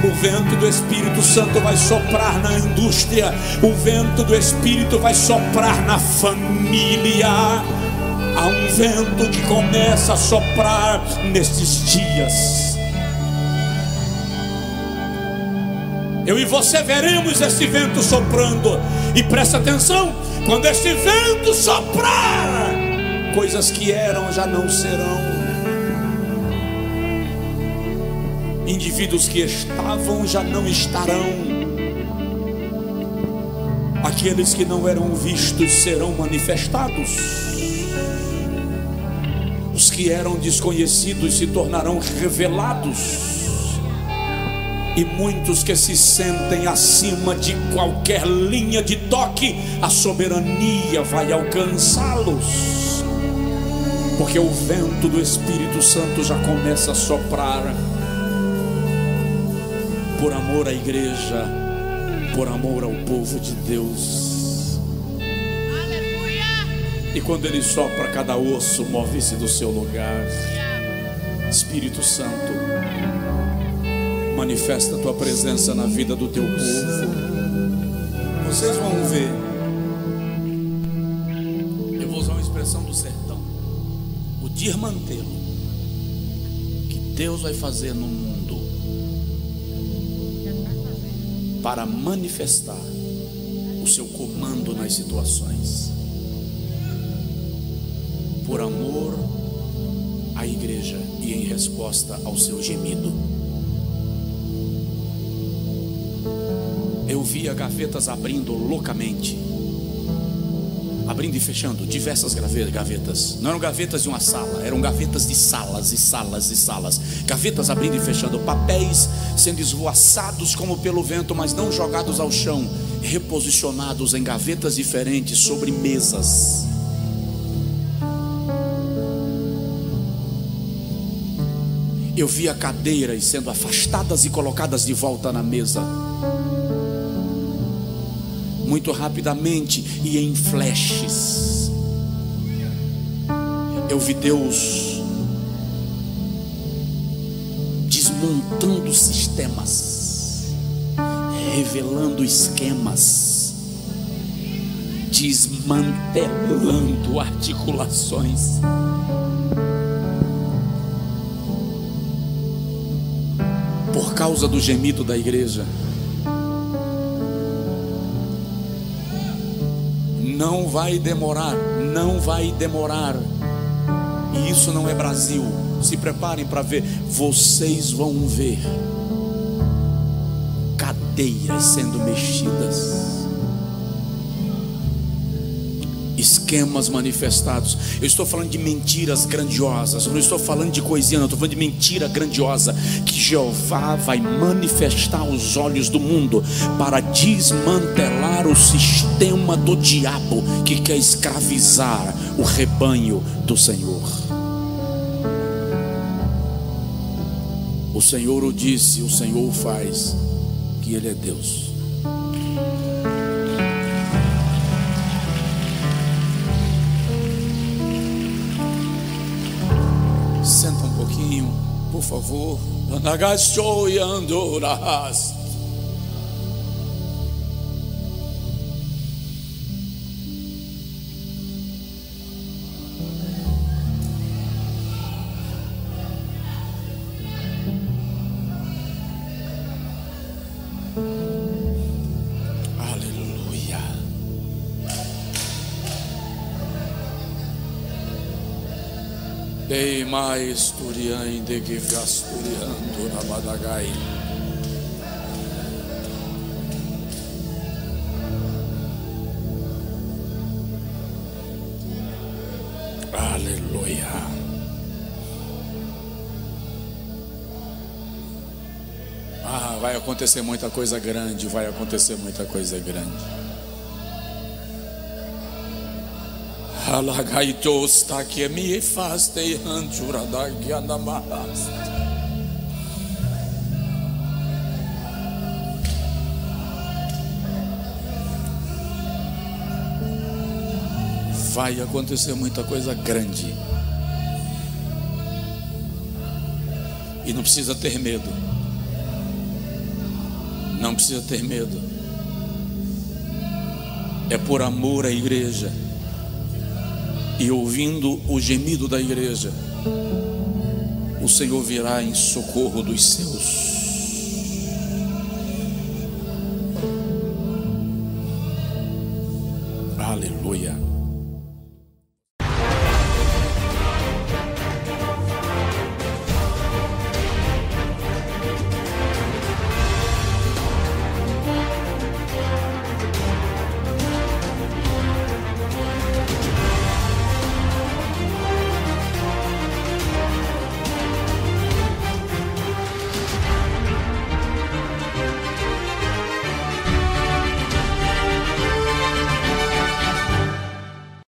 S1: O vento do Espírito Santo vai soprar na indústria. O vento do Espírito vai soprar na família. Há um vento que começa a soprar nestes dias. Eu e você veremos esse vento soprando. E presta atenção: quando esse vento soprar, coisas que eram já não serão. Indivíduos que estavam já não estarão. Aqueles que não eram vistos serão manifestados. Os que eram desconhecidos se tornarão revelados. E muitos que se sentem acima de qualquer linha de toque, a soberania vai alcançá-los. Porque o vento do Espírito Santo já começa a soprar. Por amor à igreja, por amor ao povo de Deus. Aleluia! E quando Ele sopra, cada osso move-se do seu lugar. Espírito Santo, manifesta a Tua presença na vida do Teu povo. Vocês vão ver. Eu vou usar uma expressão do sertão: o dirmantelo que Deus vai fazer no mundo para manifestar o seu comando nas situações. Por amor à igreja e em resposta ao seu gemido. Eu via gavetas abrindo loucamente. abrindo e fechando diversas gavetas. Não eram gavetas de uma sala, eram gavetas de salas e salas e salas. Gavetas abrindo e fechando, papéis sendo esvoaçados como pelo vento, mas não jogados ao chão, reposicionados em gavetas diferentes sobre mesas. Eu via cadeiras sendo afastadas e colocadas de volta na mesa, muito rapidamente e em flashes. Eu vi Deus desmontando sistemas, revelando esquemas, desmantelando articulações. Por causa do gemido da igreja, não vai demorar, não vai demorar. E isso não é Brasil. Se preparem para ver. Vocês vão ver cadeiras sendo mexidas, esquemas manifestados. Eu estou falando de mentiras grandiosas. Eu não estou falando de coisinha, não. Estou falando de mentira grandiosa que Jeová vai manifestar aos olhos do mundo para desmantelar o sistema do diabo que quer escravizar o rebanho do Senhor. O Senhor o disse, o Senhor o faz, que Ele é Deus. Senta um pouquinho, por favor. Aleluia. Dei mais turian de que gasturiando na badagai. Aleluia. Vai acontecer muita coisa grande, vai acontecer muita coisa grande. Alagaitos que me fastei anjura da guianamas. Vai acontecer muita coisa grande. E não precisa ter medo. Não precisa ter medo. É por amor à igreja. E ouvindo o gemido da igreja, o Senhor virá em socorro dos seus.